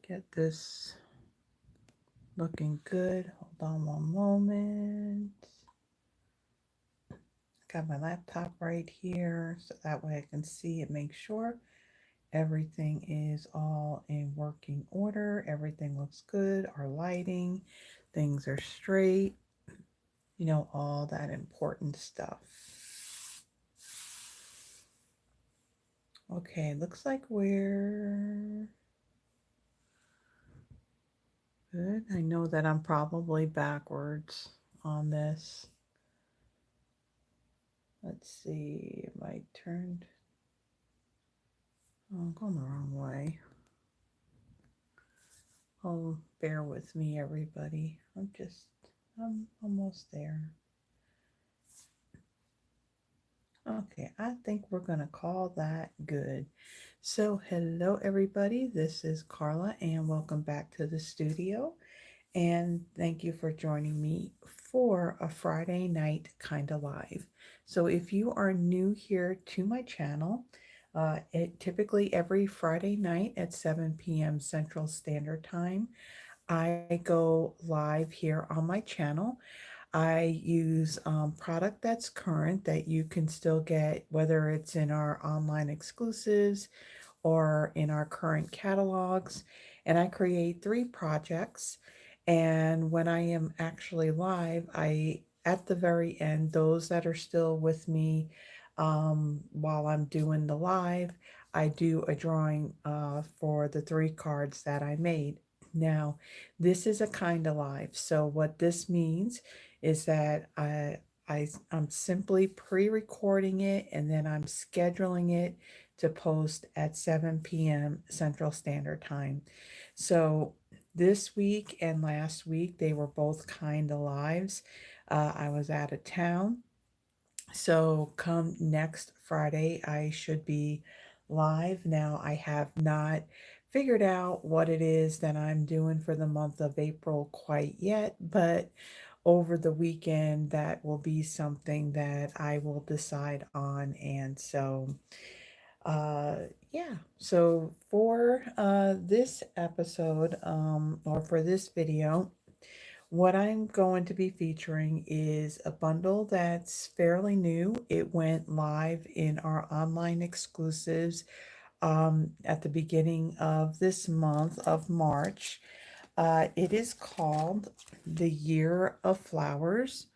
Get this looking good. Hold on one moment. Got my laptop right here so that way I can see and make sure everything is all in working order. Everything looks good. Our lighting, things are straight. You know, all that important stuff. Okay, looks like we're good. I know that I'm probably backwards on this. Let's see if I turned. Oh, I'm going the wrong way. Oh, bear with me, everybody. I'm almost there. Okay, I think we're going to call that good. So, hello, everybody. This is Carla, and welcome back to the studio. And thank you for joining me for a Friday night kind of live. So, if you are new here to my channel, it typically every Friday night at 7 p.m. Central Standard Time, I go live here on my channel. I use product that's current that you can still get, whether it's in our online exclusives or in our current catalogs. And I create 3 projects. And when I am actually live, at the very end, those that are still with me while I'm doing the live, I do a drawing for the 3 cards that I made. Now, this is a kind of live. So what this means is that I'm simply pre-recording it and then I'm scheduling it to post at 7 p.m. Central Standard Time. So this week and last week, they were both kind of lives. I was out of town. So come next Friday, I should be live. Now, I have not figured out what it is that I'm doing for the month of April quite yet, but over the weekend, that will be something that I will decide on. And so, uh, yeah, so for this episode, or for this video, what I'm going to be featuring is a bundle that's fairly new. It went live in our online exclusives at the beginning of this month of March. It is called The Year of Flowers.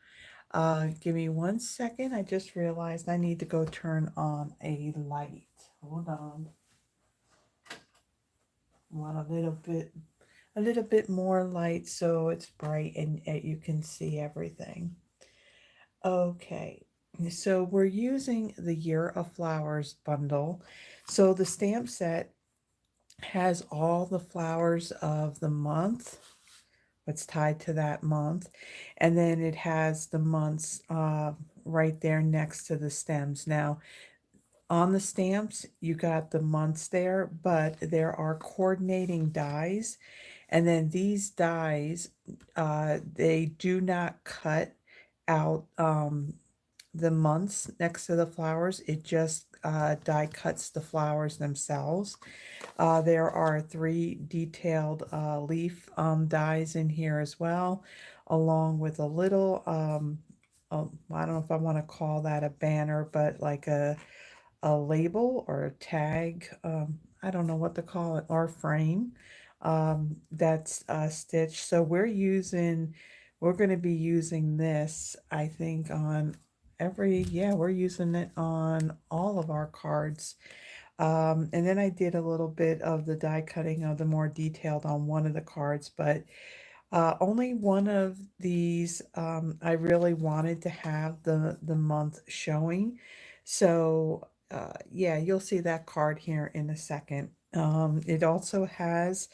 Give me one second. I just realized I need to go turn on a light. Hold on. I want a little bit more light so it's bright and you can see everything. Okay, so we're using the Year of Flowers bundle. So the stamp set has all the flowers of the month, what's tied to that month, and then it has the months right there next to the stems. Now, on the stamps, you got the months there, but there are coordinating dies, and then these dies, they do not cut out the months next to the flowers. It just die cuts the flowers themselves. There are 3 detailed leaf dies in here as well, along with a little, I don't know if I want to call that a banner, but like a label or a tag. I don't know what to call it, or frame that's stitched. So we're going to be using this, I think, on yeah, we're using it on all of our cards. And then I did a little bit of the die cutting of the more detailed on one of the cards, but only one of these I really wanted to have the month showing. So yeah, you'll see that card here in a second. It also has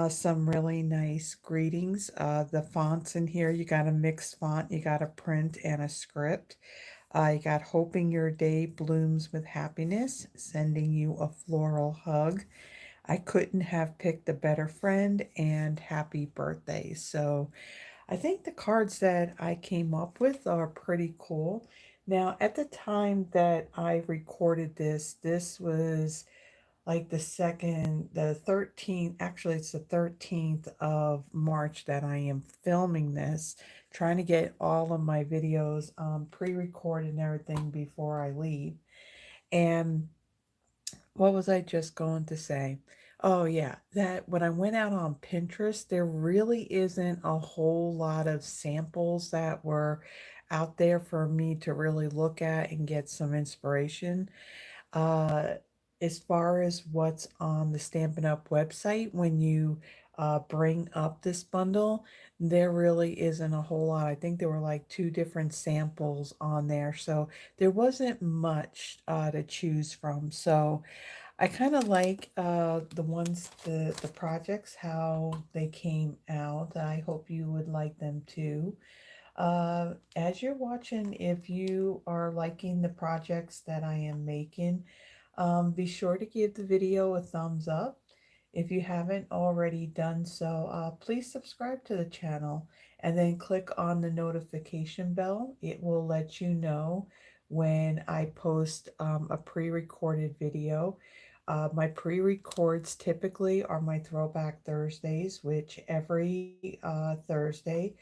some really nice greetings. The fonts in here, you got a mixed font, you got a print and a script. You got hoping your day blooms with happiness, sending you a floral hug. I couldn't have picked a better friend, and happy birthday. So I think the cards that I came up with are pretty cool. Now, at the time that I recorded this, this was like the 13th, actually it's the 13th of March that I am filming this, trying to get all of my videos pre-recorded and everything before I leave. And what was I just going to say? Oh, yeah, that when I went out on Pinterest, there really isn't a whole lot of samples that were out there for me to really look at and get some inspiration. Uh, as far as what's on the Stampin' Up website, when you bring up this bundle, there really isn't a whole lot. I think there were like two different samples on there, so there wasn't much to choose from. So I kind of like the projects, how they came out. I hope you would like them too. As you're watching, if you are liking the projects that I am making, be sure to give the video a thumbs up. If you haven't already done so, please subscribe to the channel and then click on the notification bell. It will let you know when I post a pre-recorded video. My pre-records typically are my Throwback Thursdays, which every Thursday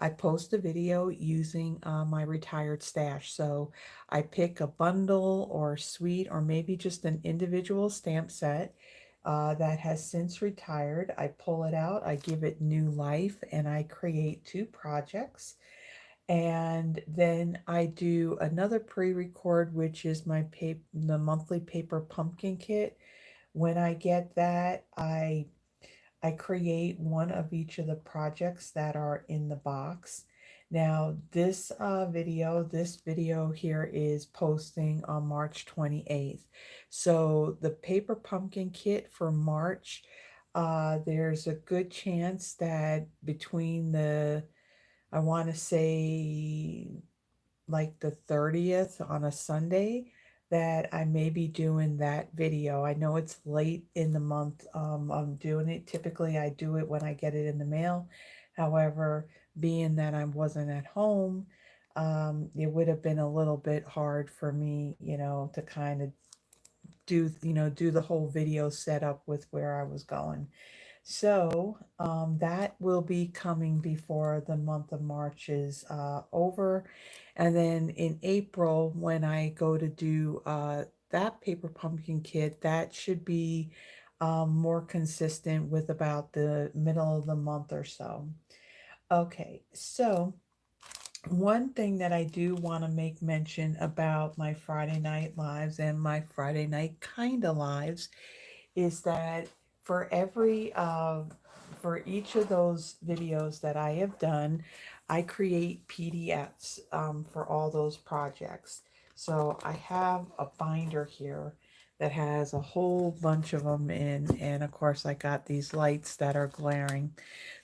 I post a video using my retired stash. So I pick a bundle or suite or maybe just an individual stamp set that has since retired. I pull it out, I give it new life, and I create two projects. And then I do another pre-record, which is the monthly paper pumpkin kit. When I get that, I create one of each of the projects that are in the box. Now, this video here is posting on March 28th. So the paper pumpkin kit for March, there's a good chance that between I want to say like the 30th on a Sunday, that I may be doing that video. I know it's late in the month. I'm doing it. Typically, I do it when I get it in the mail. However, being that I wasn't at home, it would have been a little bit hard for me, to kind of do the whole video setup with where I was going. So that will be coming before the month of March is over. And then in April, when I go to do that paper pumpkin kit, that should be more consistent with about the middle of the month or so. Okay, so one thing that I do want to make mention about my Friday night lives and my Friday night kinda lives is that for every for each of those videos that I have done, I create PDFs for all those projects. So I have a binder here that has a whole bunch of them in, and of course I got these lights that are glaring.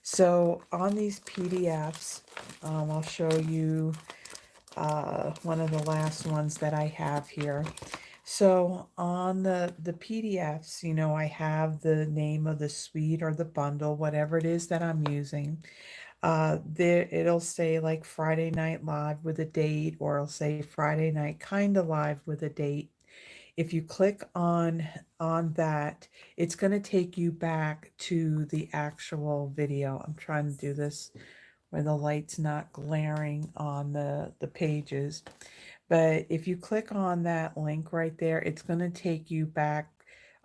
So on these PDFs, I'll show you one of the last ones that I have here. So on the PDFs, I have the name of the suite or the bundle, whatever it is that I'm using. There it'll say like Friday Night Live with a date, or it'll say Friday Night Kinda Live with a date. If you click on that, it's going to take you back to the actual video. I'm trying to do this where the light's not glaring on the pages. But if you click on that link right there, it's going to take you back.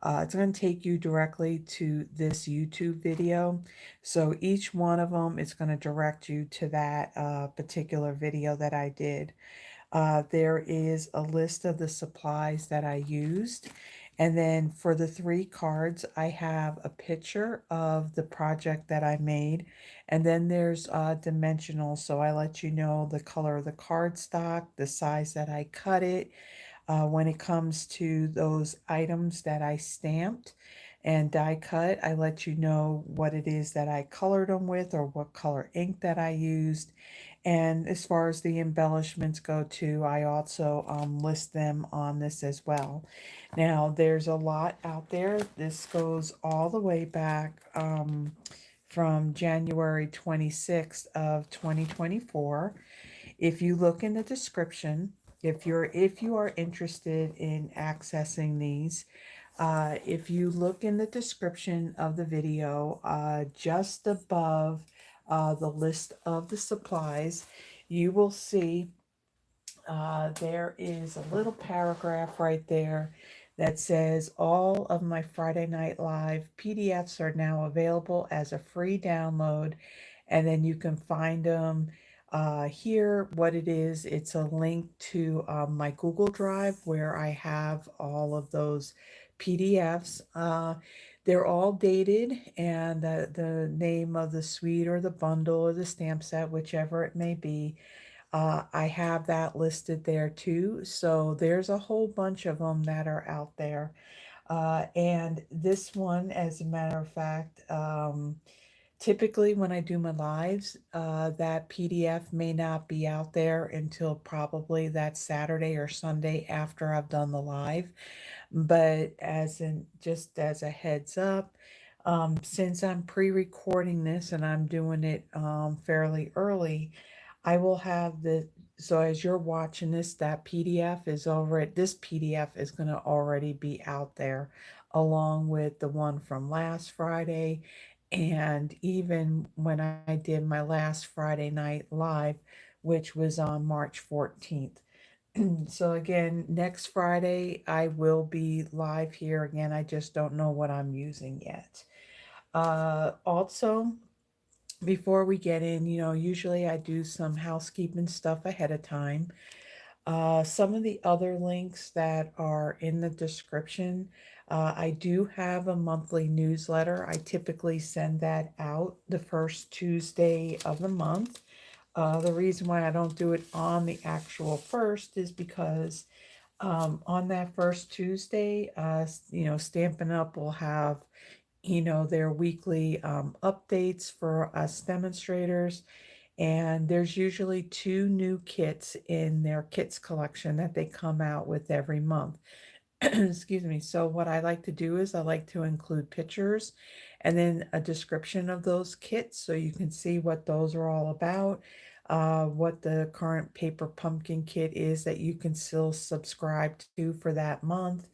It's going to take you directly to this YouTube video. So each one of them is going to direct you to that particular video that I did. There is a list of the supplies that I used. And then for the three cards, I have a picture of the project that I made. And then there's dimensional. So I let you know the color of the cardstock, the size that I cut it. When it comes to those items that I stamped and die cut, I let you know what it is that I colored them with or what color ink that I used. And as far as the embellishments go too, I also list them on this as well. Now, there's a lot out there. This goes all the way back from January 26th of 2024. If you look in the description, if you are interested in accessing these, If you look in the description of the video, just above the list of the supplies, you will see there is a little paragraph right there that says all of my Friday Night Live PDFs are now available as a free download, and then you can find them here. What it is, it's a link to my Google Drive where I have all of those PDFs. They're all dated, and the name of the suite or the bundle or the stamp set, whichever it may be, I have that listed there too. So there's a whole bunch of them that are out there. And this one, as a matter of fact, typically when I do my lives, that PDF may not be out there until probably that Saturday or Sunday after I've done the live. But just as a heads up, since I'm pre-recording this and I'm doing it fairly early, I will have so as you're watching this, this PDF is going to already be out there along with the one from last Friday. And even when I did my last Friday night live, which was on March 14th. So again, next Friday, I will be live here again. I just don't know what I'm using yet. Also, before we get in, usually I do some housekeeping stuff ahead of time. Some of the other links that are in the description, I do have a monthly newsletter. I typically send that out the first Tuesday of the month. The reason why I don't do it on the actual first is because on that first Tuesday, Stampin' Up will have their weekly updates for us demonstrators. And there's usually two new kits in their kits collection that they come out with every month. Excuse me. So what I like to do is I like to include pictures and then a description of those kits so you can see what those are all about, what the current paper pumpkin kit is that you can still subscribe to for that month.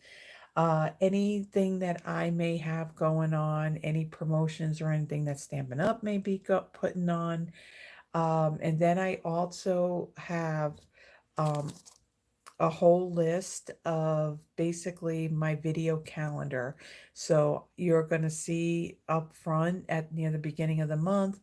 Anything that I may have going on, any promotions or anything that Stampin' Up! May be putting on. And then I also have um, a whole list of basically my video calendar. So you're going to see up front at near the beginning of the month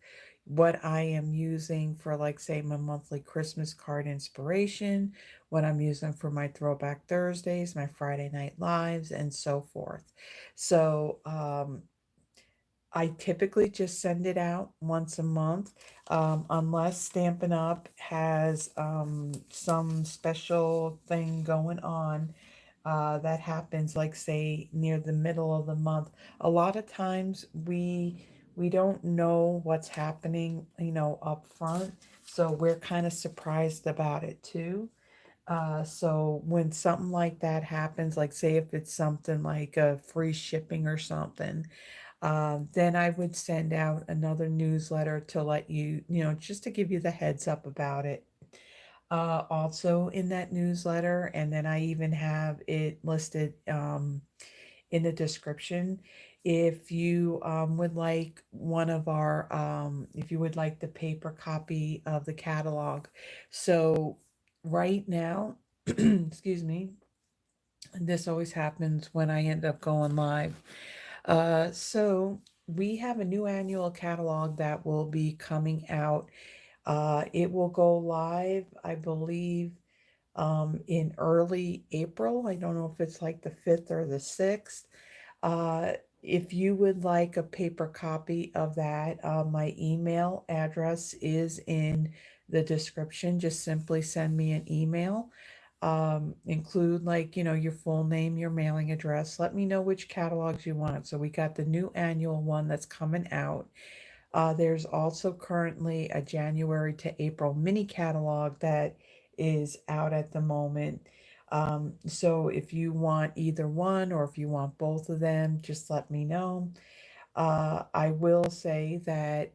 what I am using for, like, say, my monthly Christmas card inspiration, what I'm using for my Throwback Thursdays, my Friday Night Lives, and so forth. So, I typically just send it out once a month, unless Stampin' Up! Has some special thing going on that happens, like, say, near the middle of the month. A lot of times we don't know what's happening, up front, so we're kind of surprised about it too. So when something like that happens, like, say if it's something like a free shipping or something, then I would send out another newsletter to let you, just to give you the heads up about it. Also in that newsletter, and then I even have it listed in the description. If you would like if you would like the paper copy of the catalog. So right now, excuse me, this always happens when I end up going live. So we have a new annual catalog that will be coming out. It will go live, I believe, in early April. I don't know if it's like the 5th or the 6th. Uh, if you would like a paper copy of that, my email address is in the description. Just simply send me an email. Include, like, your full name, your mailing address. Let me know which catalogs you want. So we got the new annual one that's coming out. There's also currently a January to April mini catalog that is out at the moment. So if you want either one or if you want both of them, just let me know. I will say that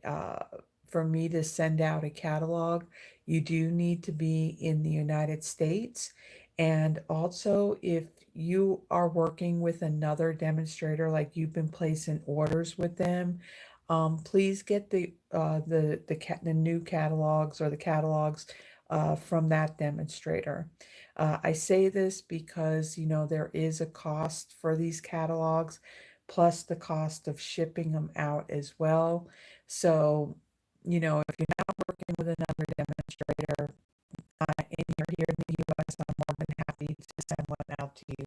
for me to send out a catalog, you do need to be in the United States. And also, if you are working with another demonstrator, like you've been placing orders with them, please get the new catalogs or the catalogs from that demonstrator. I say this because, you know, there is a cost for these catalogs, plus the cost of shipping them out as well. So, you know, if you're not working with another demonstrator, and you're here in the US, I'm more than happy to send one out to you.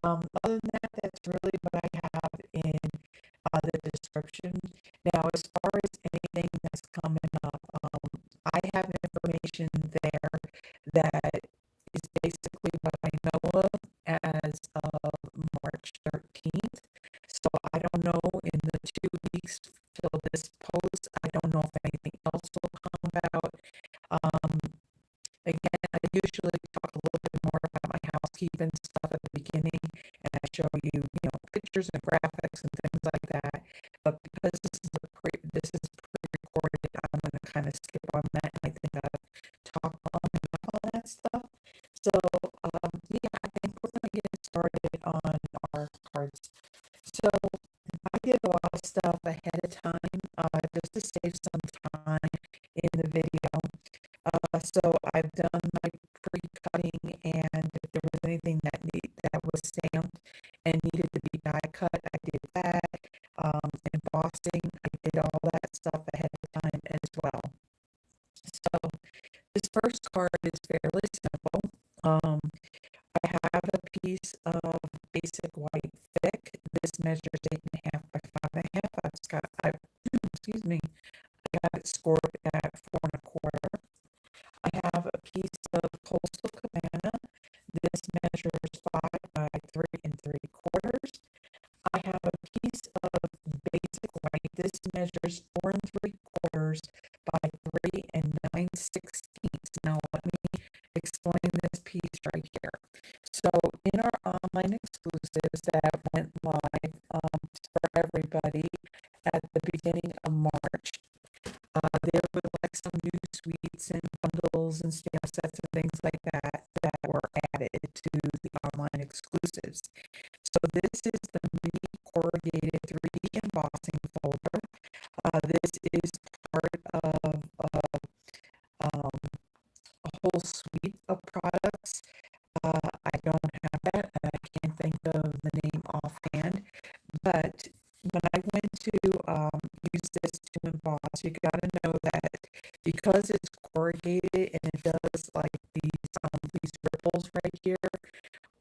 Other than that, that's really what I have in the description. Now, as far as anything that's coming up, I have information there that is basically what I know of as of March 13th. So I don't know, in the 2 weeks till this post, I don't know if anything else will come about. Um, Again, I usually talk a little bit more about my housekeeping stuff at the beginning, and I show you, you know, pictures and graphics and things like that. But because this is pre-recorded, I'm going to kind of skip on that, and I think I've talked long enough on that stuff. So, yeah, I think we're going to get started on our cards. So, I did a lot of stuff ahead of time, just to save some time in the video. So I've done my pre-cutting, and if there was anything that was stamped and needed to be die cut, I did that. Embossing, I did all that stuff ahead of time as well. So this first card is fairly simple. I have a piece of basic white thick. This measures 8.5 by 5.5. Excuse me, I got it scored at 4.25. I have a piece of Coastal Cabana. This measures 5 by 3 3/4. I have a piece of basic white. This measures 4 3/4 by 3 9/16. Now let me explain this piece right here. So in our online exclusives that went live for everybody at the beginning of March, there were like some new sweets and bundles and stamp sets and things like that that were added to the online exclusives. So this is the mini corrugated 3D embossing folder. This is part of a whole suite of products. I don't have that, and I can't think of the name offhand. But when I went to use this to emboss, you got to know that because it's corrugated and it does like these ripples right here,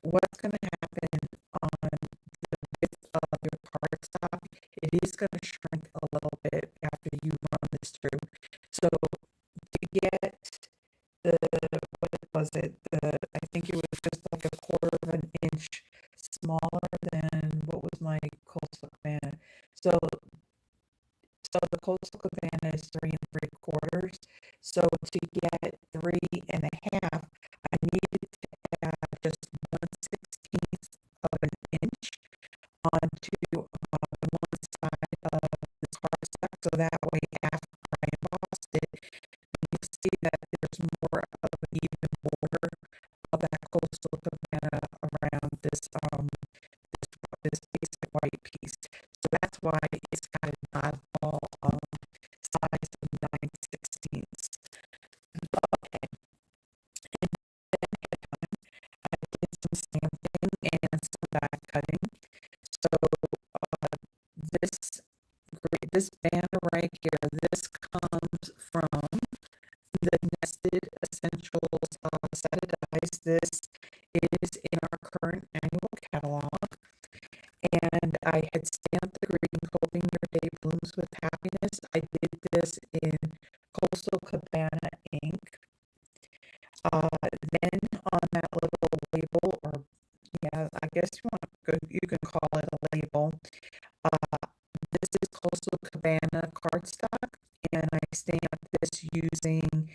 what's going to happen on the width of your cardstock, it is going to shrink a little bit after you run this through. So to get the, what was it? I think it was just like 1/4 inch smaller than what was my Coastal Cabana. So the Coastal Cabana is 3 3/4. So to get 3.5, I needed to add just 1/16 of an inch onto one side of the cardstock. So that way, after I embossed it, you see that there's more of an even border of that Coastal Cabana around this basic white piece. So that's why it's got a oddball size of 9/16. Okay, and then I did some stamping and some die cutting. So this banner right here, this comes from the Nested Essentials set of dies. This is in our current annual catalog. And I had stamped the greeting, hoping your day blooms with happiness. I did this in Coastal Cabana ink. Then on that little label, or yeah, I guess you can call it a label. This is Coastal Cabana cardstock, and I stamped this using,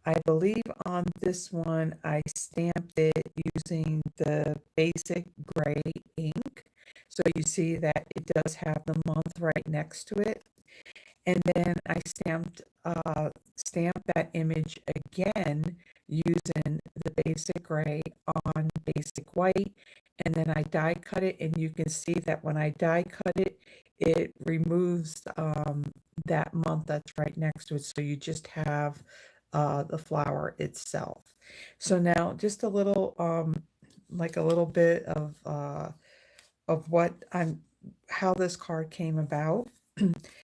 I believe on this one, I stamped it using the basic gray ink. So you see that it does have the month right next to it. And then I stamped that image again using the basic gray on basic white, and then I die cut it, and you can see that when I die cut it, it removes that month that's right next to it, so you just have the flower itself. So now just a little like a little bit of what I'm how this card came about.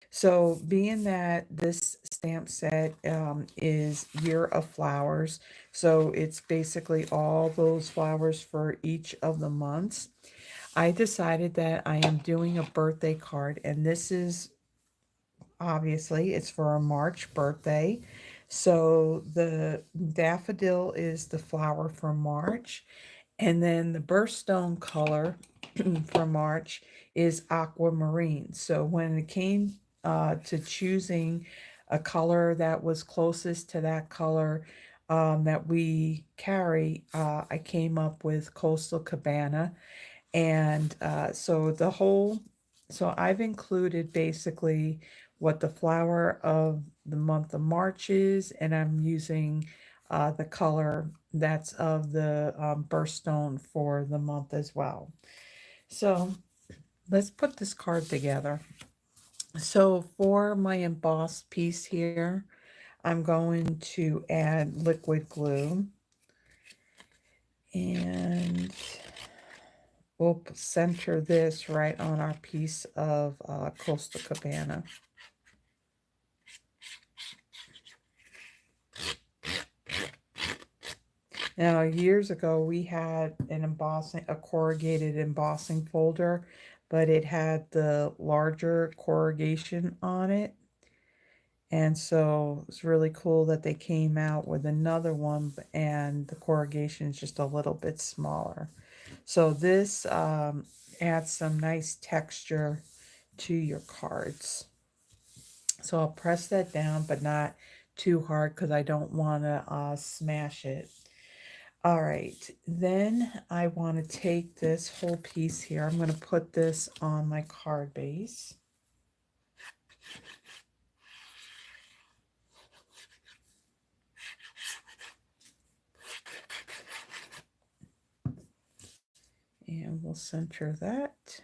So being that this stamp set is Year of Flowers, so it's basically all those flowers for each of the months. I decided that I am doing a birthday card, and this is obviously it's for a March birthday. So the daffodil is the flower for March, and then the birthstone color for March is aquamarine. So when it came to choosing a color that was closest to that color that we carry, I came up with Coastal Cabana. And so I've included basically what the flower of the month of March is, and I'm using the color that's of the birthstone for the month as well. So let's put this card together. So for my embossed piece here, I'm going to add liquid glue, and we'll center this right on our piece of Coastal Cabana. Now, years ago, we had a corrugated embossing folder, but it had the larger corrugation on it. And so it's really cool that they came out with another one, and the corrugation is just a little bit smaller. So this adds some nice texture to your cards. So I'll press that down, but not too hard because I don't want to smash it. All right, then I want to take this whole piece here. I'm going to put this on my card base. And we'll center that.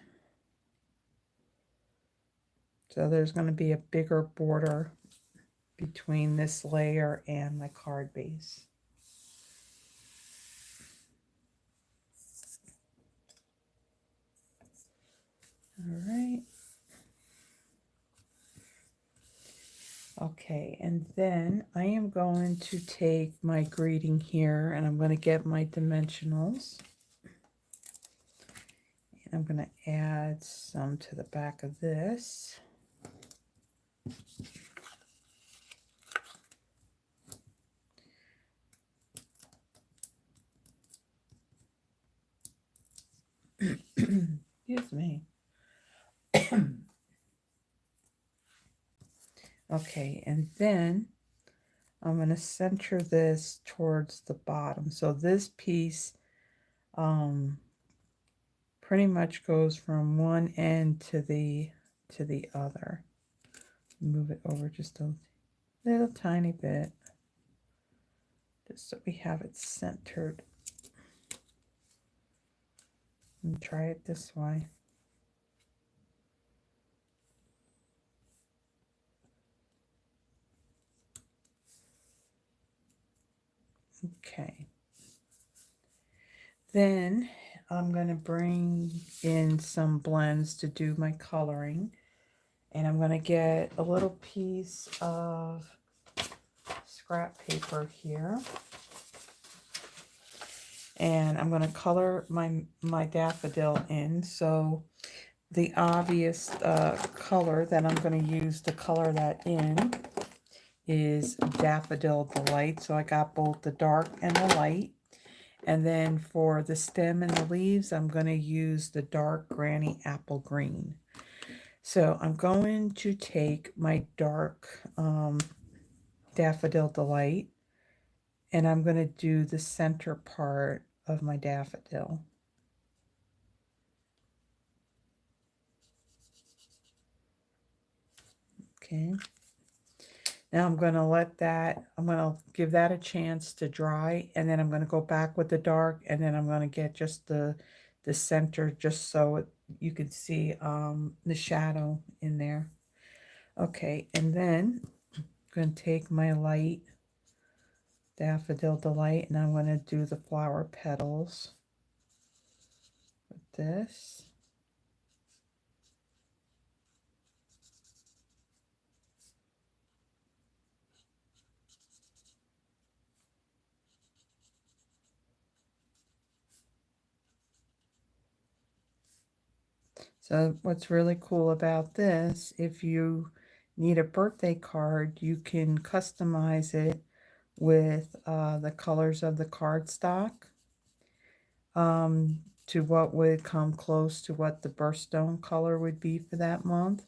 So there's going to be a bigger border between this layer and my card base. All right. Okay, and then I am going to take my greeting here, and I'm going to get my dimensionals. And I'm going to add some to the back of this. Excuse me. Okay, and then I'm going to center this towards the bottom. So this piece pretty much goes from one end to the other. Move it over just a little tiny bit, just so we have it centered. And try it this way. Okay. Then I'm going to bring in some blends to do my coloring. And I'm going to get a little piece of scrap paper here. And I'm going to color my daffodil in. So the obvious color that I'm going to use to color that in is Daffodil Delight. So I got both the dark and the light. And then for the stem and the leaves, I'm going to use the dark Granny Apple Green. So I'm going to take my dark Daffodil Delight, and I'm going to do the center part of my daffodil. Okay. Now I'm going to I'm going to give that a chance to dry, and then I'm going to go back with the dark, and then I'm going to get just the center just so you can see the shadow in there. Okay, and then I'm going to take my light Daffodil Delight, and I'm going to do the flower petals with this. So what's really cool about this, if you need a birthday card, you can customize it with the colors of the cardstock to what would come close to what the birthstone color would be for that month.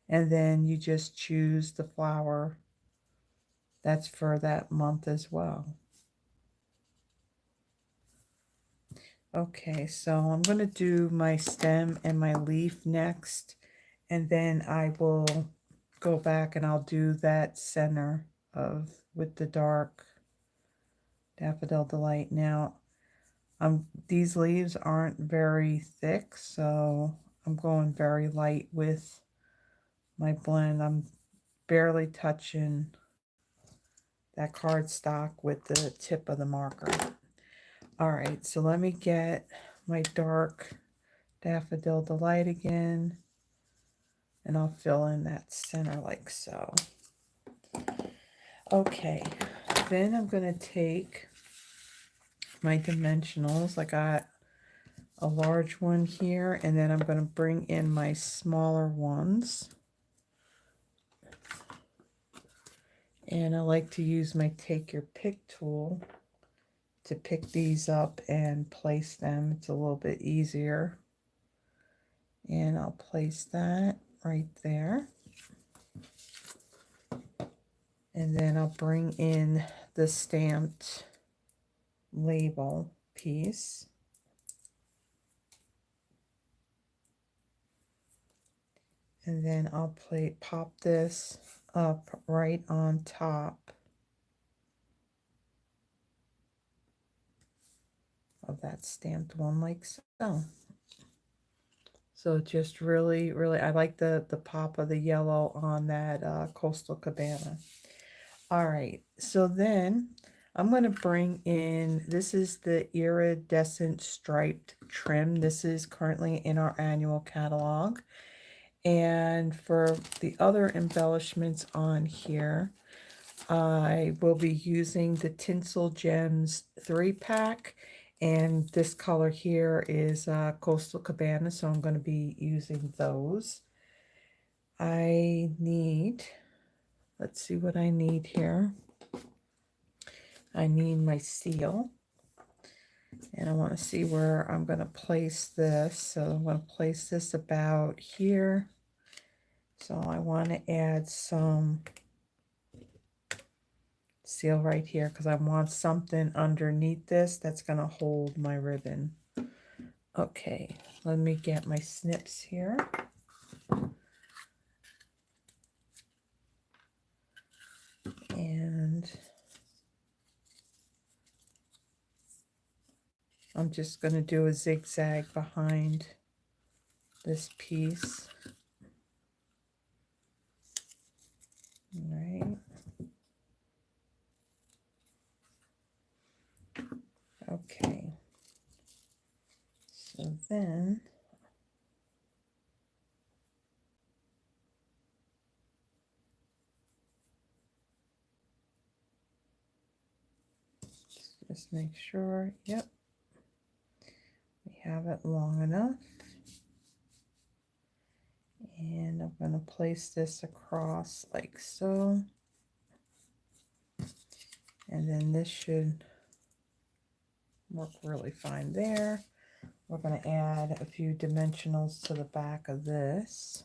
And then you just choose the flower that's for that month as well. Okay, so I'm going to do my stem and my leaf next, and then I will go back and I'll do that center of with the dark Daffodil Delight. Now, these leaves aren't very thick, so I'm going very light with my blend. I'm barely touching that cardstock with the tip of the marker. All right, so let me get my dark Daffodil Delight again, and I'll fill in that center like so. Okay, then I'm going to take my dimensionals. I got a large one here, and then I'm going to bring in my smaller ones. And I like to use my Take Your Pick tool to pick these up and place them. It's a little bit easier. And I'll place that right there. And then I'll bring in the stamped label piece. And then I'll pop this up right on top of that stamped one like so. So just really, really, I like the pop of the yellow on that Coastal Cabana. All right, so then I'm going to bring in, this is the iridescent striped trim. This is currently in our annual catalog. And for the other embellishments on here, I will be using the Tinsel Gems 3-pack. And this color here is Coastal Cabana, so I'm going to be using those. I need, let's see what I need here. I need my seal. And I want to see where I'm going to place this. So I'm going to place this about here. So I want to add some seal right here because I want something underneath this that's going to hold my ribbon. Okay, let me get my snips here. And I'm just going to do a zigzag behind this piece. All right. Okay. So then just make sure, yep, we have it long enough. And I'm going to place this across like so. And then this should work really fine there. We're going to add a few dimensionals to the back of this.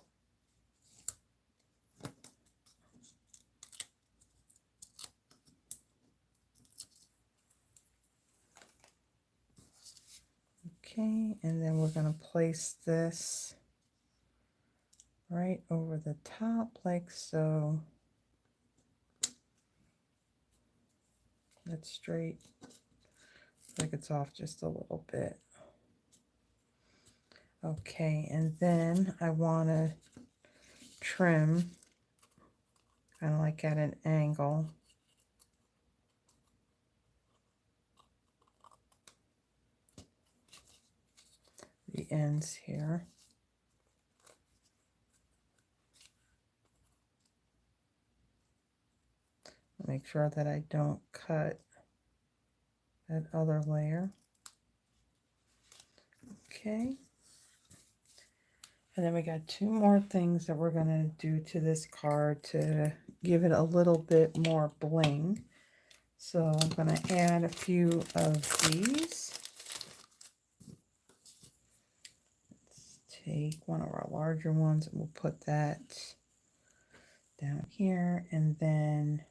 Okay, and then we're going to place this right over the top like so. That's straight. Like it's off just a little bit. Okay, and then I want to trim kind of like at an angle. The ends here. Make sure that I don't cut that other layer. Okay. And then we got two more things that we're going to do to this card to give it a little bit more bling. So I'm going to add a few of these. Let's take one of our larger ones and we'll put that down here, and then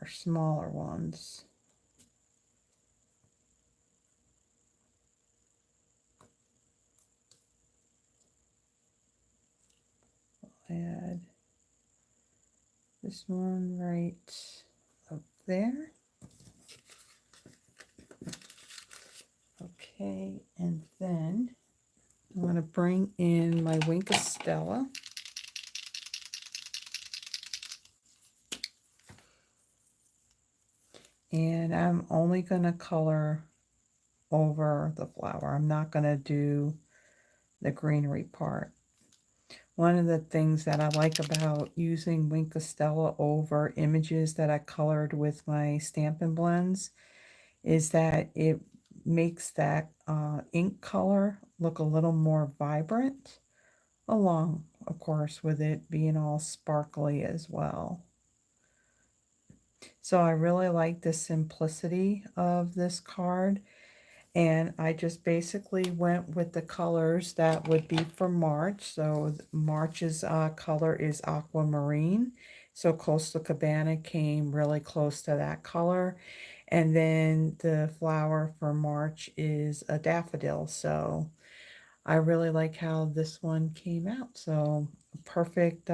our smaller ones. Add this one right up there. Okay, and then I'm going to bring in my Wink of Stella. And I'm only going to color over the flower. I'm not going to do the greenery part. One of the things that I like about using Wink of Stella over images that I colored with my Stampin' Blends is that it makes that ink color look a little more vibrant, along, of course, with it being all sparkly as well. So I really like the simplicity of this card. And I just basically went with the colors that would be for March. So March's color is aquamarine. So Coastal Cabana came really close to that color. And then the flower for March is a daffodil. So I really like how this one came out. So perfect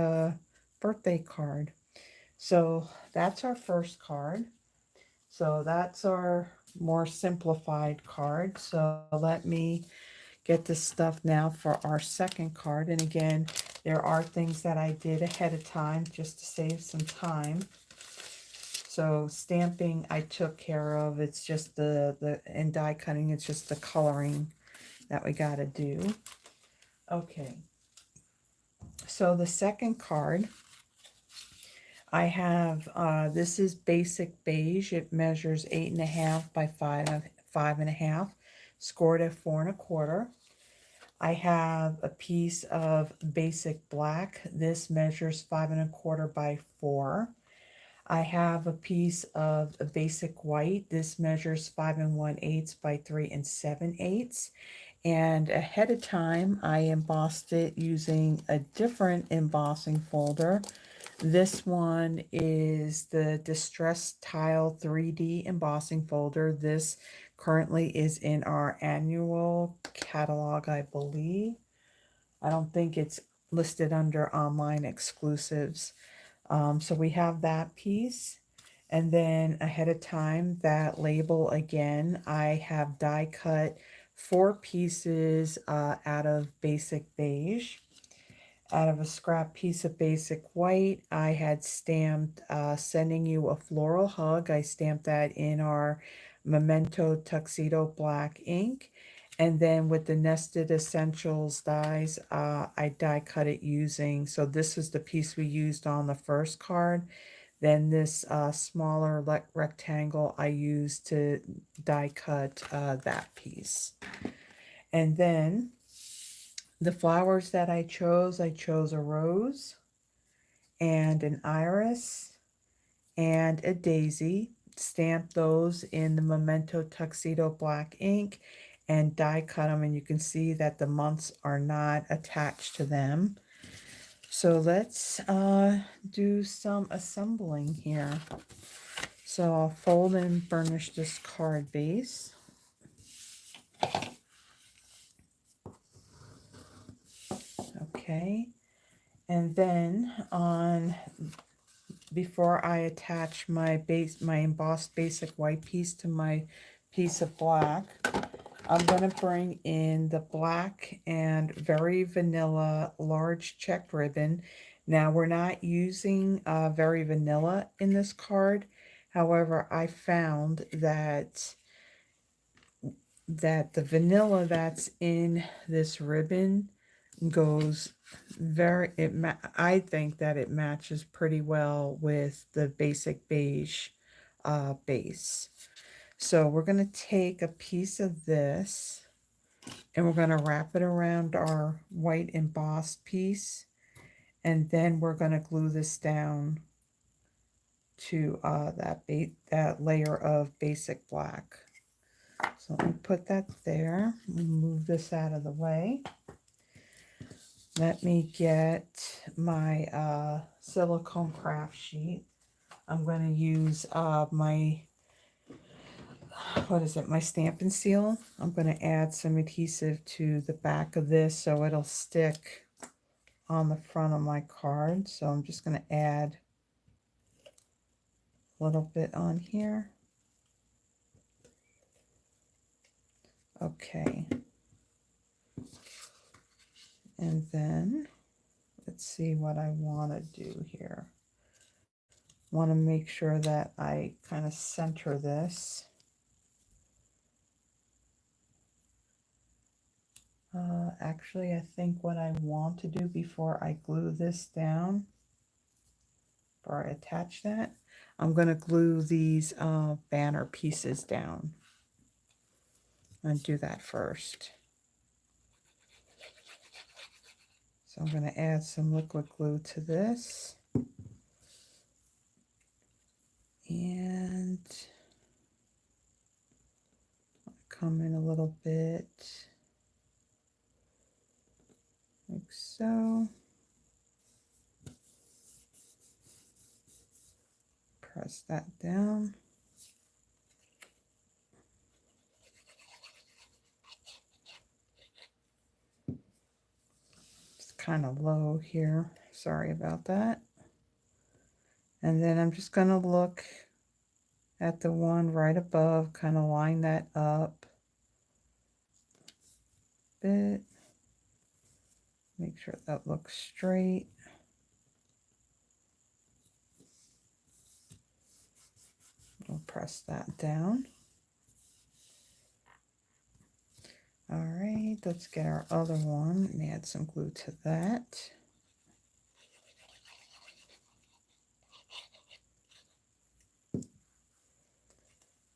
birthday card. So that's our first card. So that's our more simplified card. So let me get this stuff now for our second card. And again, there are things that I did ahead of time just to save some time. So stamping I took care of. It's just and die cutting, it's just the coloring that we got to do. Okay. So the second card, I have, this is basic beige. It measures 8.5 by 5.5, scored at 4 1/4. I have a piece of basic black. This measures 5 1/4 by 4. I have a piece of a basic white. This measures 5 1/8 by 3 7/8. And ahead of time, I embossed it using a different embossing folder. This one is the Distress Tile 3D embossing folder. This currently is in our annual catalog, I believe. I don't think it's listed under online exclusives. So we have that piece. And then ahead of time, that label again, I have die cut 4 pieces out of basic beige. Out of a scrap piece of basic white, I had stamped Sending You a Floral Hug. I stamped that in our Memento Tuxedo black ink. And then with the Nested Essentials dies, I die cut it using, so this is the piece we used on the first card. Then this smaller rectangle I used to die cut that piece. And then the flowers that I chose a rose and an iris and a daisy. Stamp those in the Memento Tuxedo black ink and die cut them, and you can see that the months are not attached to them. So let's do some assembling here. So I'll fold and burnish this card base. Okay, and then on before I attach my embossed basic white piece to my piece of black, I'm going to bring in the black and very vanilla large check ribbon. Now we're not using very vanilla in this card. However, I found that the vanilla that's in this ribbon goes I think that it matches pretty well with the basic beige base. So we're going to take a piece of this and we're going to wrap it around our white embossed piece, and then we're going to glue this down to that layer of basic black. So let me put that there. Move this out of the way. Let me get my silicone craft sheet. I'm going to use my Stampin' Seal. I'm going to add some adhesive to the back of this so it'll stick on the front of my card. So I'm just going to add a little bit on here. Okay. And then let's see what I want to do here. Want to make sure that I kind of center this. Actually, I think what I want to do before I glue this down, or attach that, I'm going to glue these banner pieces down. And do that first. So I'm going to add some liquid glue to this. And come in a little bit like so. Press that down. It's kind of low here. Sorry about that. And then I'm just going to look at the one right above, kind of line that up a bit. Make sure that looks straight. We'll press that down. All right, let's get our other one and add some glue to that.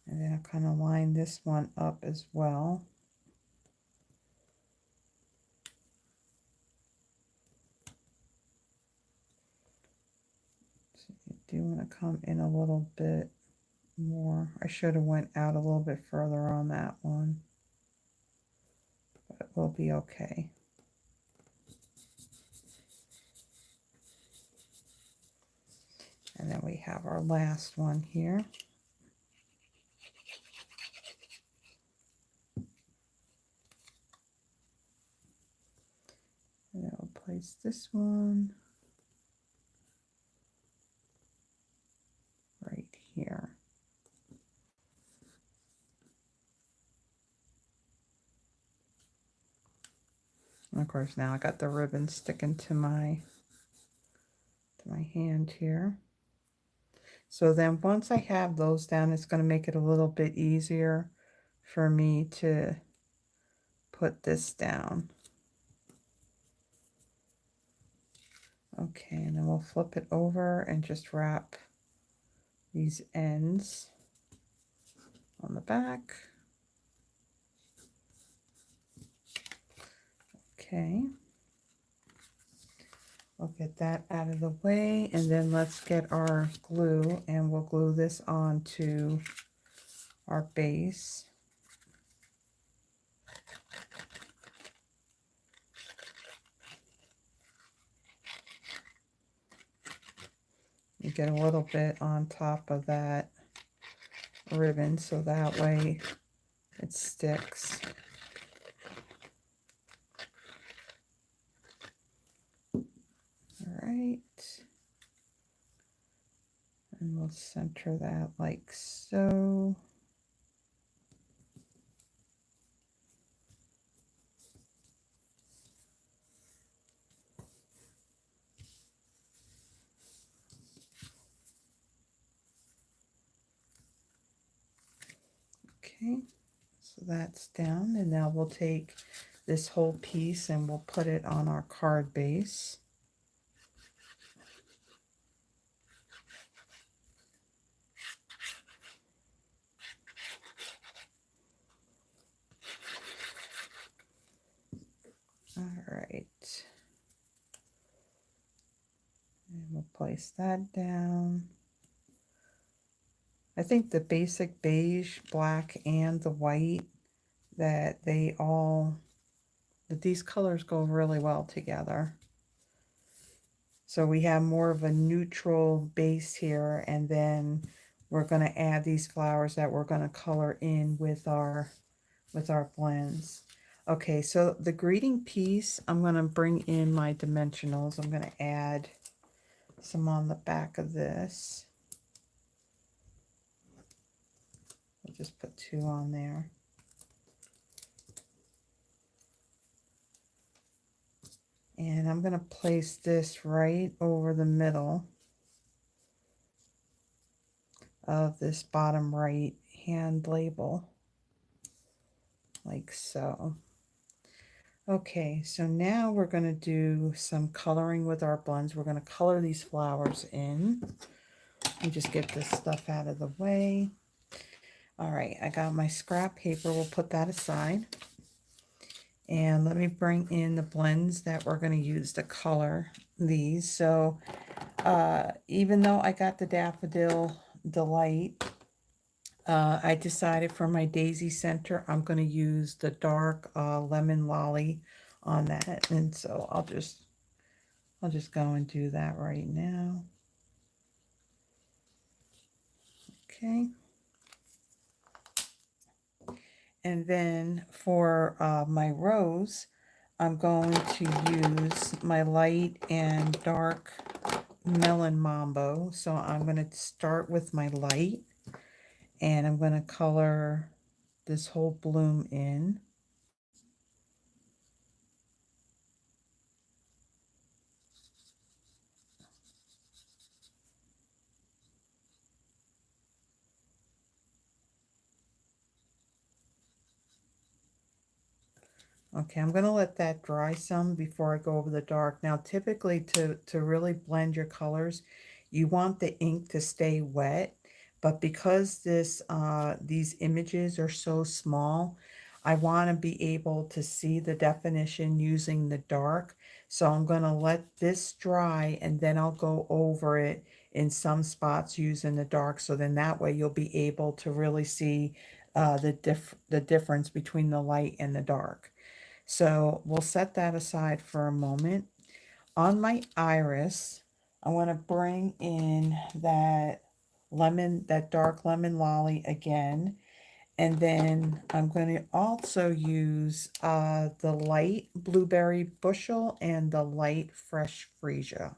And then I'll kind of line this one up as well. So you do want to come in a little bit more. I should have went out a little bit further on that one, but we'll be okay. And then we have our last one here. And then we'll place this one right here. And of course now I got the ribbon sticking to my hand here. So then once I have those down, it's going to make it a little bit easier for me to put this down. Okay, and then we'll flip it over and just wrap these ends on the back. Okay. We'll get that out of the way, and then let's get our glue, and we'll glue this onto our base. You get a little bit on top of that ribbon so that way it sticks. All right. we'll center that like so. Okay, so that's down, and now we'll take this whole piece and we'll put it on our card base. All right, and we'll place that down. I think the basic beige, black, and the white, that these colors go really well together. So we have more of a neutral base here, and then we're going to add these flowers that we're going to color in with our blends. Okay, so the greeting piece, I'm going to bring in my dimensionals. I'm going to add some on the back of this. I'll just put 2 on there. And I'm going to place this right over the middle of this bottom right hand label, like so. Okay, so now we're going to do some coloring with our blends. We're going to color these flowers in. Let me just get this stuff out of the way. All right, I got my scrap paper. We'll put that aside. And let me bring in the blends that we're going to use to color these. So even though I got the Daffodil Delight, I decided for my daisy center, I'm going to use the dark lemon lolly on that. And so I'll just go and do that right now. Okay. And then for my rose, I'm going to use my light and dark melon mambo. So I'm going to start with my light, and I'm going to color this whole bloom in. Okay, I'm going to let that dry some before I go over the dark. Now, typically to really blend your colors, you want the ink to stay wet, but because these images are so small, I want to be able to see the definition using the dark. So I'm going to let this dry, and then I'll go over it in some spots using the dark. So then that way you'll be able to really see the difference between the light and the dark. So we'll set that aside for a moment. On my iris, I want to bring in that dark lemon lolly again. And then I'm going to also use the light blueberry bushel and the light fresh freesia.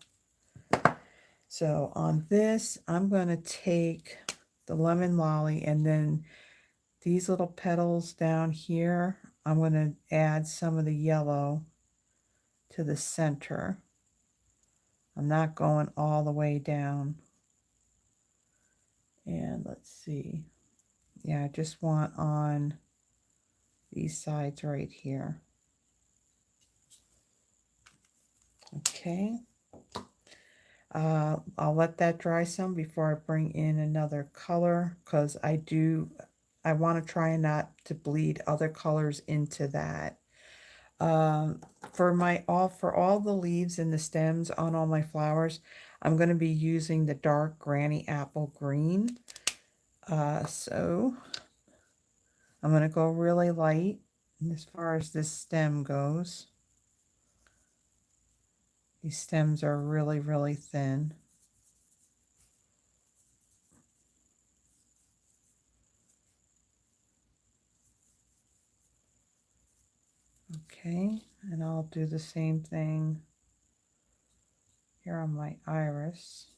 So on this, I'm going to take the lemon lolly, and then these little petals down here, I'm going to add some of the yellow to the center. I'm not going all the way down. And let's see. Yeah, I just want on these sides right here. Okay. I'll let that dry some before I bring in another color, because I want to try not to bleed other colors into that. For all the leaves and the stems on all my flowers, I'm going to be using the dark Granny Apple Green. So I'm going to go really light as far as this stem goes. These stems are really, really thin. Okay, and I'll do the same thing here on my iris.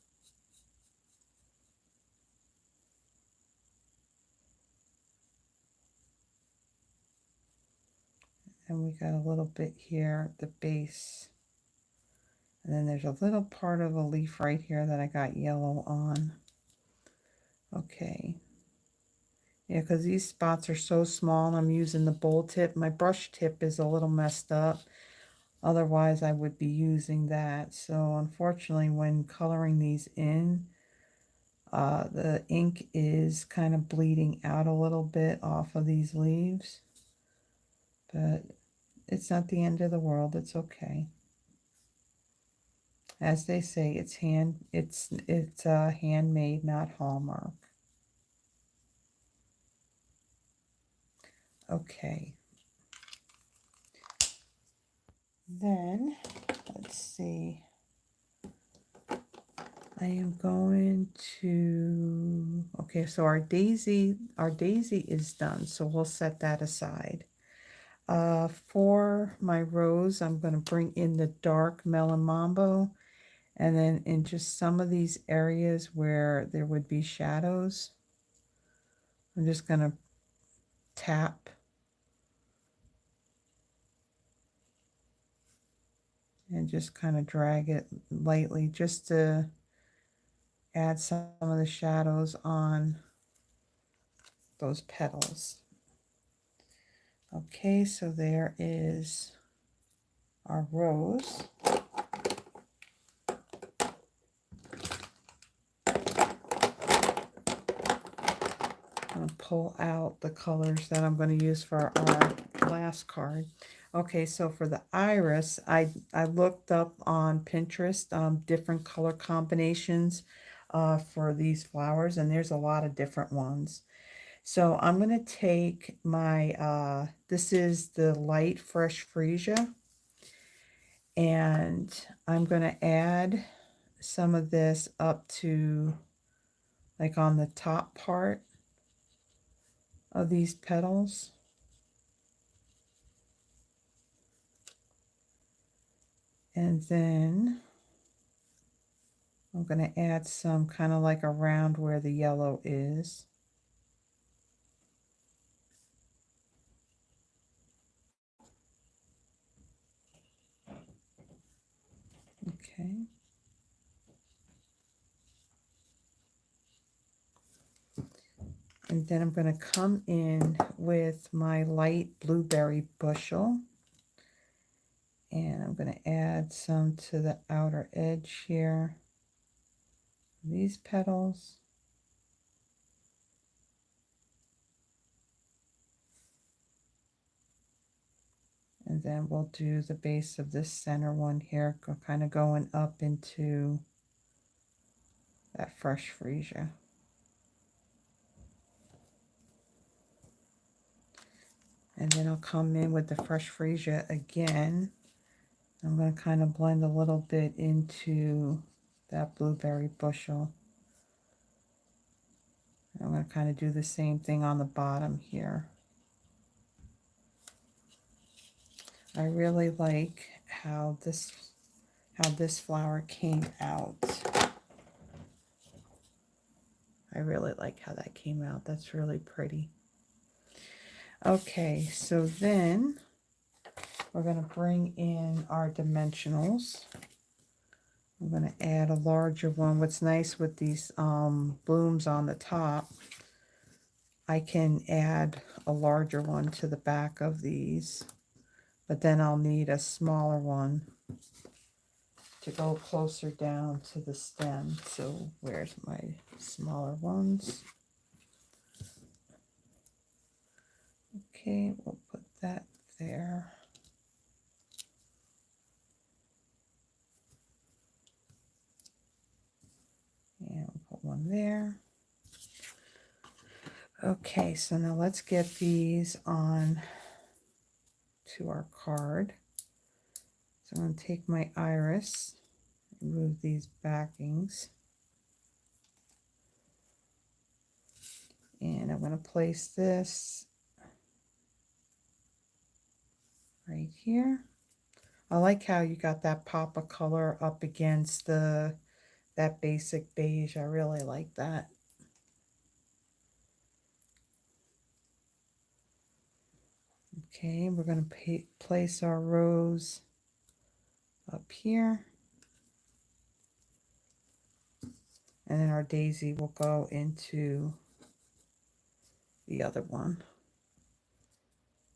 And we got a little bit here at the base. And then there's a little part of a leaf right here that I got yellow on. Okay. Yeah, because these spots are so small and I'm using the bowl tip. My brush tip is a little messed up. Otherwise, I would be using that. So unfortunately, when coloring these in, the ink is kind of bleeding out a little bit off of these leaves. But it's not the end of the world. It's okay. As they say, it's handmade, not Hallmark. Okay. Then let's see. I am going to, okay, so our daisy is done, so we'll set that aside. For my rose, I'm going to bring in the dark Melon Mambo, and then in just some of these areas where there would be shadows, I'm just going to tap and just kind of drag it lightly just to add some of the shadows on those petals. Okay, so there is our rose. I'm going to pull out the colors that I'm going to use for our last card. Okay, so for the iris, I looked up on Pinterest different color combinations for these flowers, and there's a lot of different ones. So I'm going to take my, this is the light fresh freesia, and I'm going to add some of this up to like on the top part of these petals. And then I'm going to add some kind of like around where the yellow is. Okay. And then I'm going to come in with my light blueberry bushel. And I'm going to add some to the outer edge here. These petals. And then we'll do the base of this center one here, kind of going up into that fresh freesia. And then I'll come in with the fresh freesia again. I'm going to kind of blend a little bit into that blueberry bushel. I'm going to kind of do the same thing on the bottom here. I really like how this flower came out. I really like how that came out. That's really pretty. Okay, so then we're going to bring in our dimensionals. I'm going to add a larger one. What's nice with these blooms on the top, I can add a larger one to the back of these, but then I'll need a smaller one to go closer down to the stem. So where's my smaller ones? Okay, we'll put that there. And we'll put one there. Okay, so now let's get these on to our card. So I'm going to take my iris, remove these backings, and I'm going to place this right here. I like how you got that pop of color up against that basic beige. I really like that. Okay, we're going to place our rose up here. And then our daisy will go into the other one.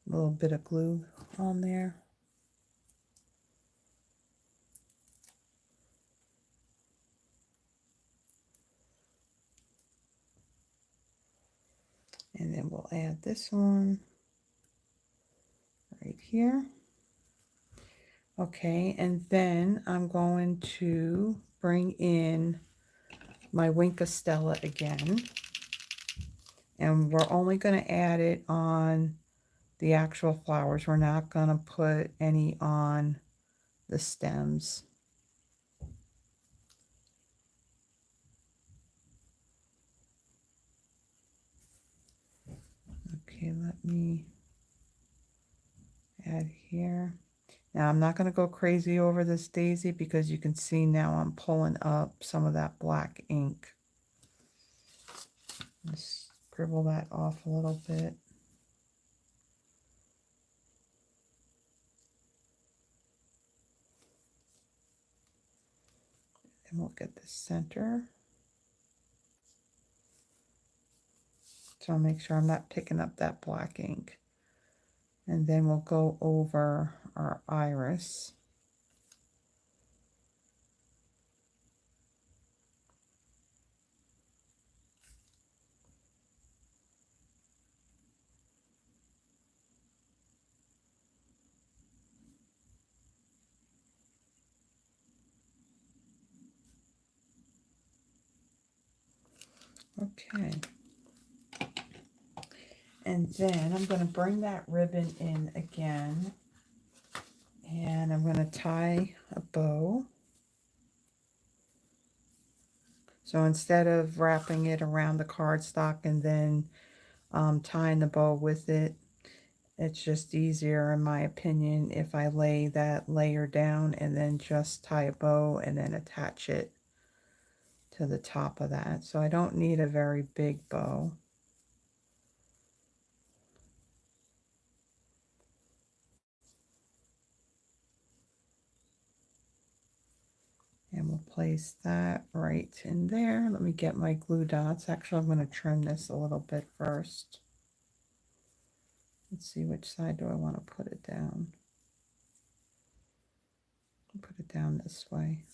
A little bit of glue on there. And then we'll add this one right here. Okay, and then I'm going to bring in my Wink of Stella again. And we're only going to add it on the actual flowers. We're not going to put any on the stems. Okay, let me add here. Now I'm not going to go crazy over this daisy because you can see now I'm pulling up some of that black ink. Just scribble that off a little bit. And we'll get the center. So I'll make sure I'm not picking up that black ink. And then we'll go over our iris. Okay. And then I'm going to bring that ribbon in again. And I'm going to tie a bow. So instead of wrapping it around the cardstock and then tying the bow with it, it's just easier, in my opinion, if I lay that layer down and then just tie a bow and then attach it to the top of that. So I don't need a very big bow. And we'll place that right in there. Let me get my glue dots. Actually, I'm going to trim this a little bit first. Let's see, which side do I want to put it down? Put it down this way.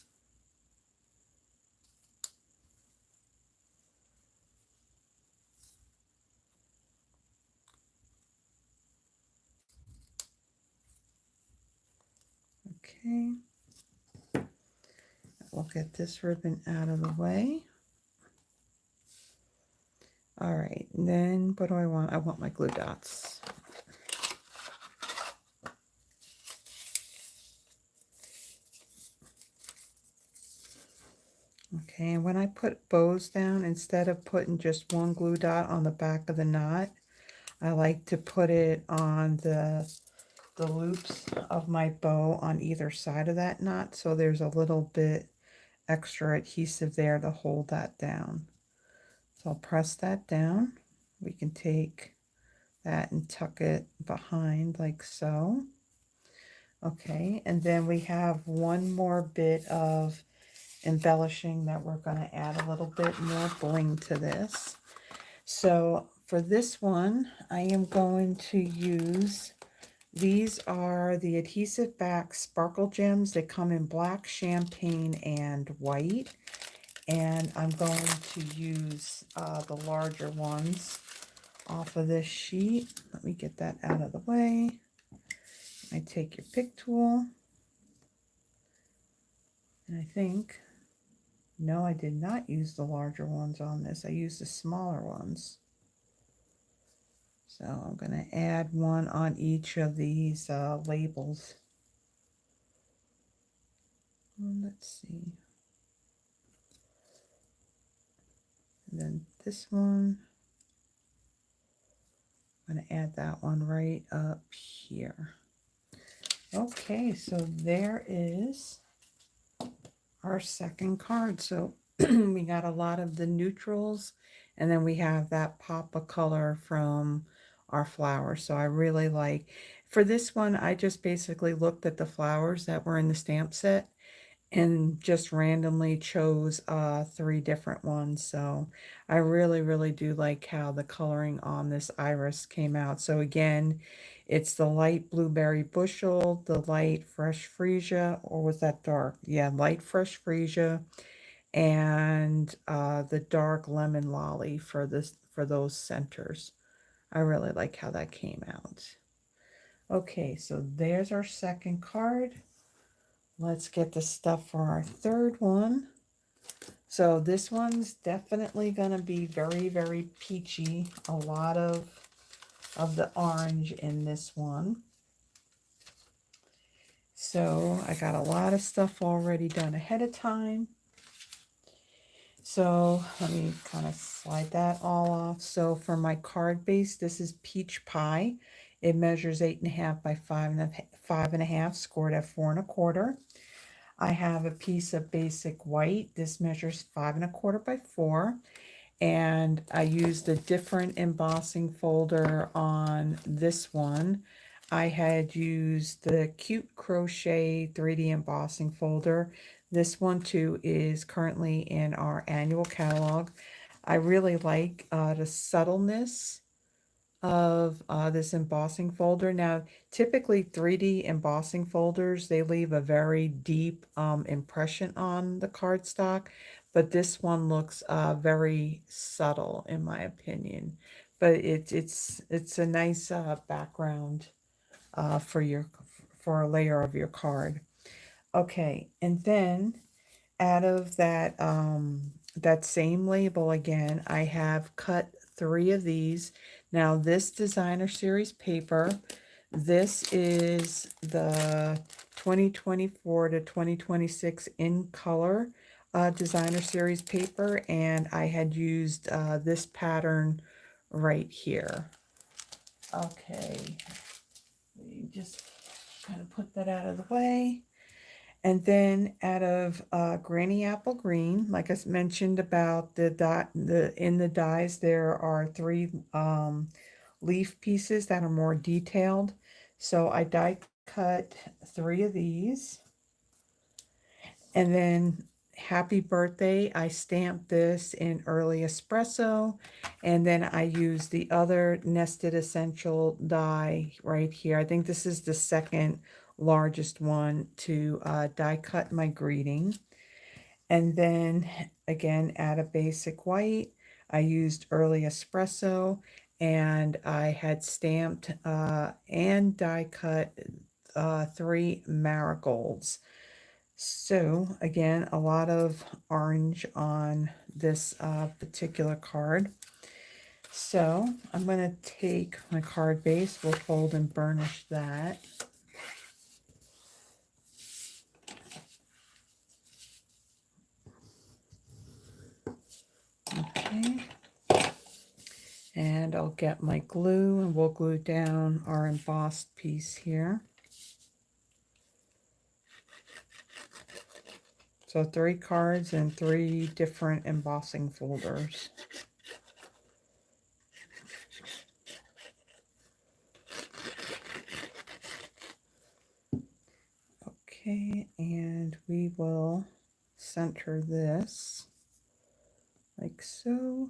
Okay. We'll get this ribbon out of the way. All right, and then what do I want? I want my glue dots. Okay, and when I put bows down, instead of putting just one glue dot on the back of the knot, I like to put it on the loops of my bow on either side of that knot, so there's a little bit extra adhesive there to hold that down. So I'll press that down. We can take that and tuck it behind like so. Okay, and then we have one more bit of embellishing that we're going to add a little bit more bling to this. So for this one, I am going to use, these are the adhesive back sparkle gems. They come in black, champagne, and white. And I'm going to use the larger ones off of this sheet. Let me get that out of the way. I take your pick tool. And I think, no, I did not use the larger ones on this. I used the smaller ones. So I'm going to add one on each of these labels. Let's see. And then this one, I'm going to add that one right up here. Okay, so there is our second card. So we got a lot of the neutrals, and then we have that pop of color from our flowers. So I really like, for this one, I just basically looked at the flowers that were in the stamp set and just randomly chose 3 different ones. So I really do like how the coloring on this iris came out. So again, it's the light blueberry bushel, the light fresh freesia, or was that dark? Yeah, light fresh freesia, and the dark lemon lolly for this, for those centers. I really like how that came out. Okay, so there's our second card. Let's get the stuff for our third one. So this one's definitely gonna be very peachy. A lot of the orange in this one. So I got a lot of stuff already done ahead of time. So let me kind of slide that all off. So for my card base, this is Peach Pie. It measures 8.5 by 5.5, scored at 4.25. I have a piece of basic white. This measures 5.25 by 4. And I used a different embossing folder on this one. I had used the Cute Crochet 3D embossing folder. This one too is currently in our annual catalog. I really like the subtleness of this embossing folder. Now, typically 3D embossing folders, they leave a very deep impression on the cardstock, but this one looks very subtle in my opinion. But it's a nice background for a layer of your card. Okay, and then out of that that same label again, I have cut 3 of these. Now this designer series paper, this is the 2024 to 2026 in color designer series paper, and I had used this pattern right here. Okay, we just kind of put that out of the way. And then out of Granny Apple Green, like I mentioned about in the dies, there are 3 leaf pieces that are more detailed. So I die cut 3 of these. And then Happy Birthday, I stamped this in early espresso. And then I used the other Nested Essential die right here. I think this is the second largest one to die cut my greeting. And then again, add a basic white. I used early espresso, and I had stamped and die cut 3 marigolds. So again, a lot of orange on this particular card. So I'm going to take my card base, we'll fold and burnish that. Okay. And I'll get my glue and we'll glue down our embossed piece here. So 3 cards and 3 different embossing folders. Okay, and we will center this like so.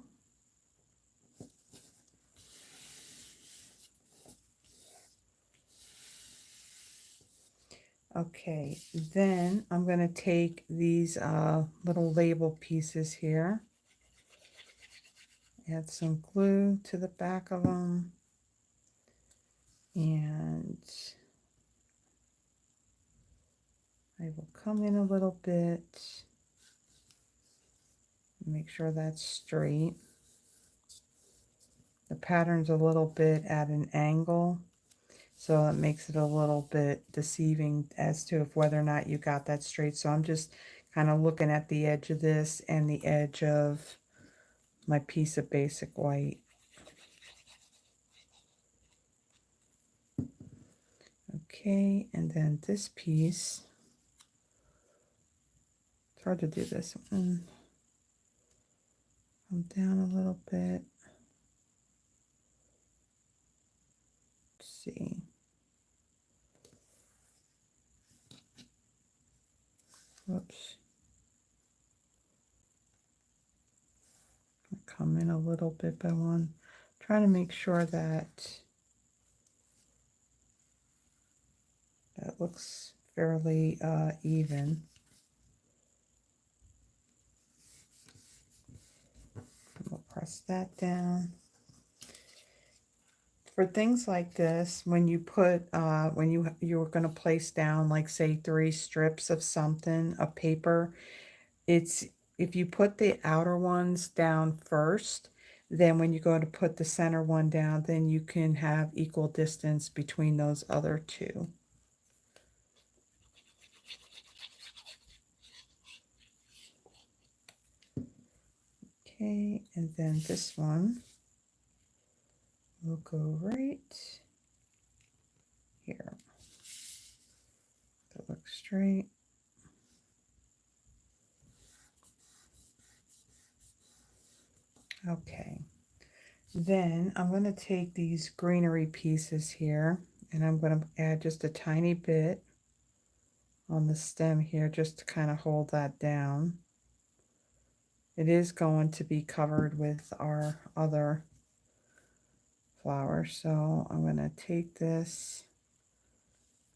Okay, then I'm going to take these little label pieces here, add some glue to the back of them, and I will come in a little bit, make sure that's straight. The pattern's a little bit at an angle, so it makes it a little bit deceiving as to if whether or not you got that straight. So I'm just kind of looking at the edge of this and the edge of my piece of basic white. Okay, and then this piece, it's hard to do this one. Come down a little bit. see. Whoops. Come in a little bit by one. Trying to make sure that that looks fairly even. We'll press that down. For things like this, when you put, when you're going to place down, like say 3 strips of something, of paper, it's, if you put the outer ones down first, then when you go to put the center one down, then you can have equal distance between those other 2. Okay, and then this one will go right here. To look straight. Okay, then I'm going to take these greenery pieces here and I'm going to add just a tiny bit on the stem here just to kind of hold that down. It is going to be covered with our other flower, so I'm going to take this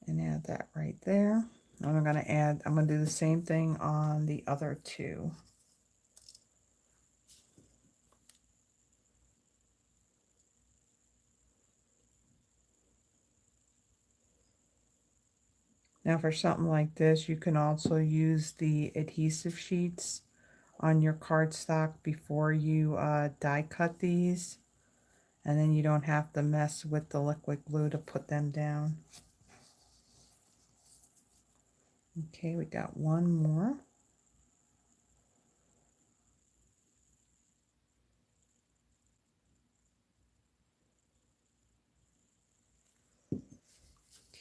and add that right there. And I'm going to do the same thing on the other 2. Now for something like this, you can also use the adhesive sheets on your cardstock before you die cut these, and then you don't have to mess with the liquid glue to put them down. Okay, we got one more.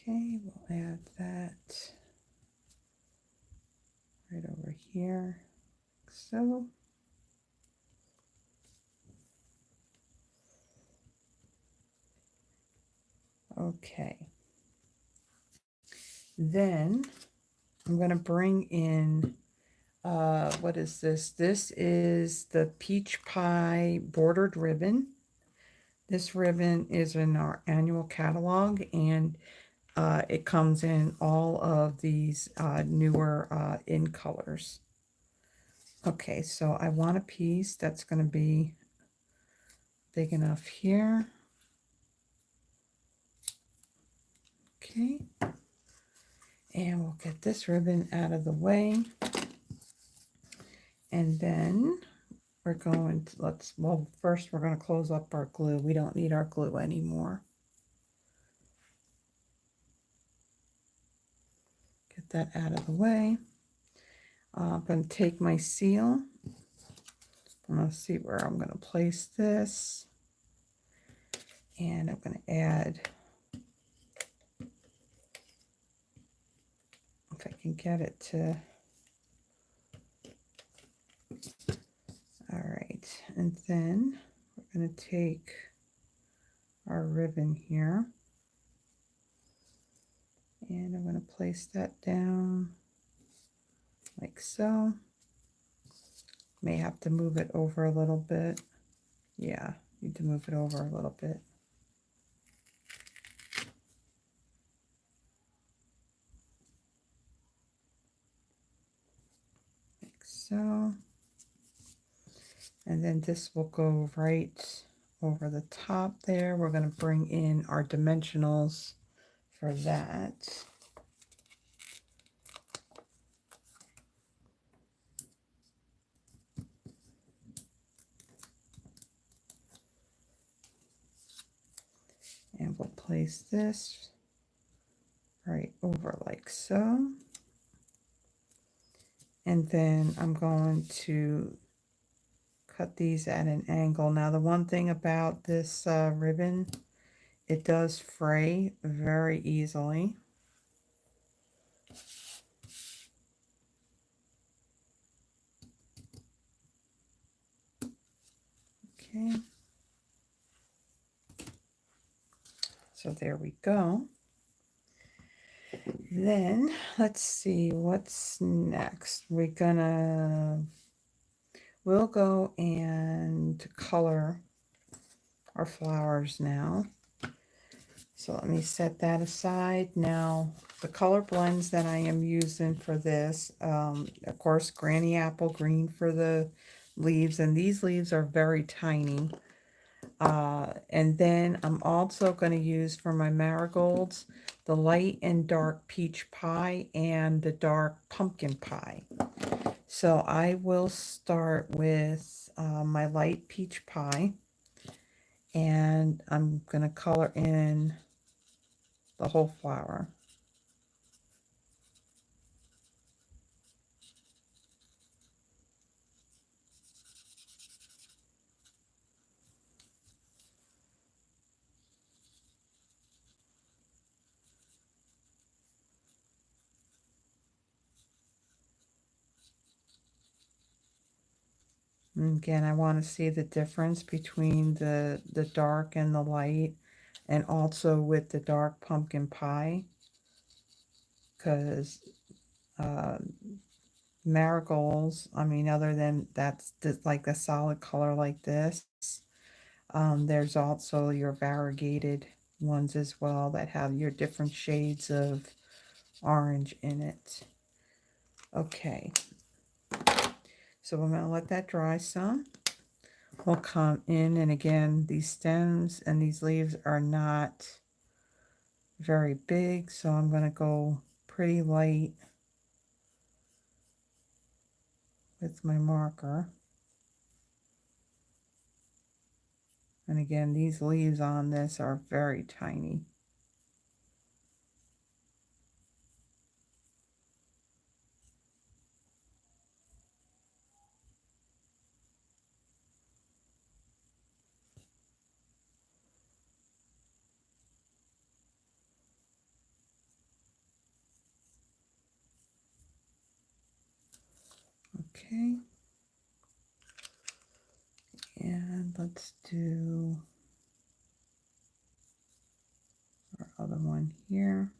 Okay, we'll add that right over here, like so. Okay. Then I'm going to bring in, what is this? This is the Peach Pie bordered ribbon. This ribbon is in our annual catalog, and it comes in all of these newer in colors. Okay, so I want a piece that's going to be big enough here. Okay, and we'll get this ribbon out of the way. And then we're going to, well, first we're going to close up our glue. We don't need our glue anymore. Get that out of the way. I'm going to take my seal. I'm going to see where I'm going to place this. And I'm going to add, if I can get it to, all right. And then we're going to take our ribbon here. And I'm going to place that down like so. May have to move it over a little bit. Yeah, need to move it over a little bit. Like so. And then this will go right over the top there. We're going to bring in our dimensionals for that. And we'll place this right over like so. And then I'm going to cut these at an angle. Now the one thing about this ribbon, it does fray very easily. Okay. So there we go. Then let's see what's next. We'll go and color our flowers now. So let me set that aside. Now the color blends that I am using for this, of course, Granny Apple Green for the leaves, and these leaves are very tiny. And then I'm also going to use for my marigolds the light and dark peach pie and the dark pumpkin pie. So I will start with my light peach pie, and I'm going to color in the whole flower. And again, I want to see the difference between the dark and the light, and also with the dark pumpkin pie, because marigolds, I mean, other than that's like a solid color like this, there's also your variegated ones as well that have your different shades of orange in it. Okay, so I'm going to let that dry some. We'll come in, and again, these stems and these leaves are not very big, so I'm going to go pretty light with my marker. And again, these leaves on this are very tiny. Okay. And let's do our other one here.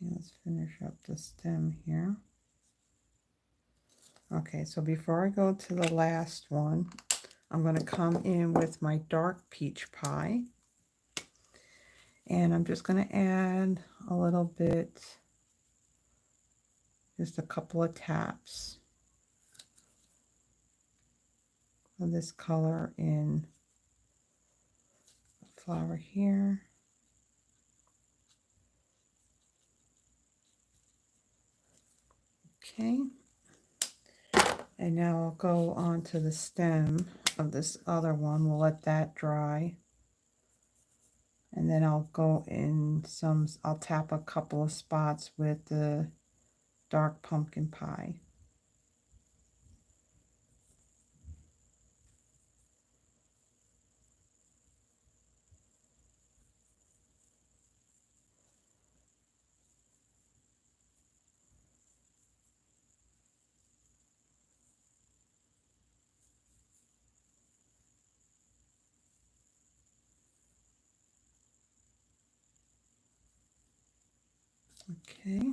Okay, let's finish up the stem here. Okay, so before I go to the last one, I'm going to come in with my dark peach pie. And I'm just going to add a little bit, just a couple of taps of this color in the flower here. Okay. And now I'll go on to the stem of this other one. We'll let that dry. And then I'll go in I'll tap a couple of spots with the dark pumpkin pie. Okay.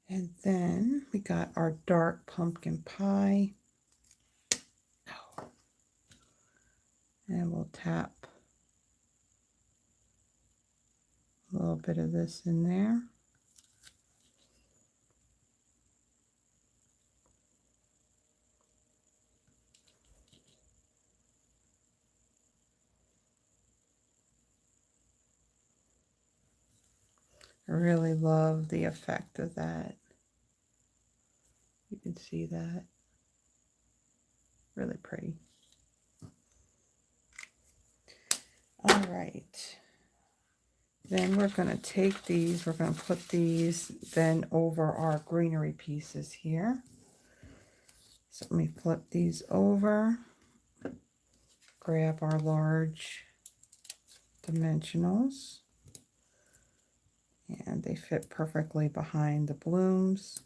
And then we got our dark pumpkin pie. And we'll tap a little bit of this in there. I really love the effect of that. You can see that. Really pretty. All right. Then we're going to take these, we're going to put these then over our greenery pieces here. So let me flip these over, grab our large dimensionals, and they fit perfectly behind the blooms.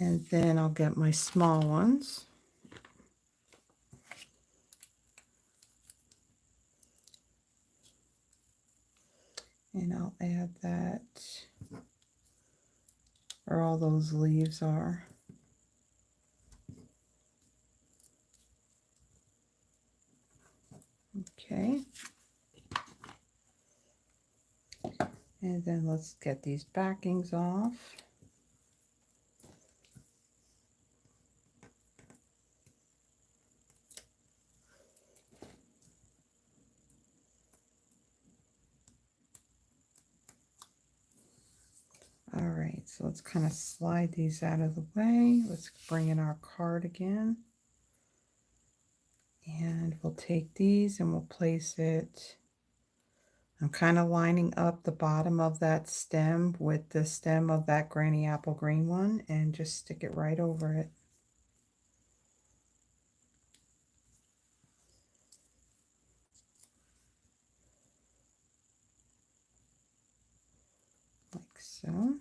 And then I'll get my small ones. And I'll add that where all those leaves are. Okay. And then let's get these backings off. All right, so let's kind of slide these out of the way. Let's bring in our card again. And we'll take these and we'll place it. I'm kind of lining up the bottom of that stem with the stem of that Granny Apple Green one and just stick it right over it. Like so.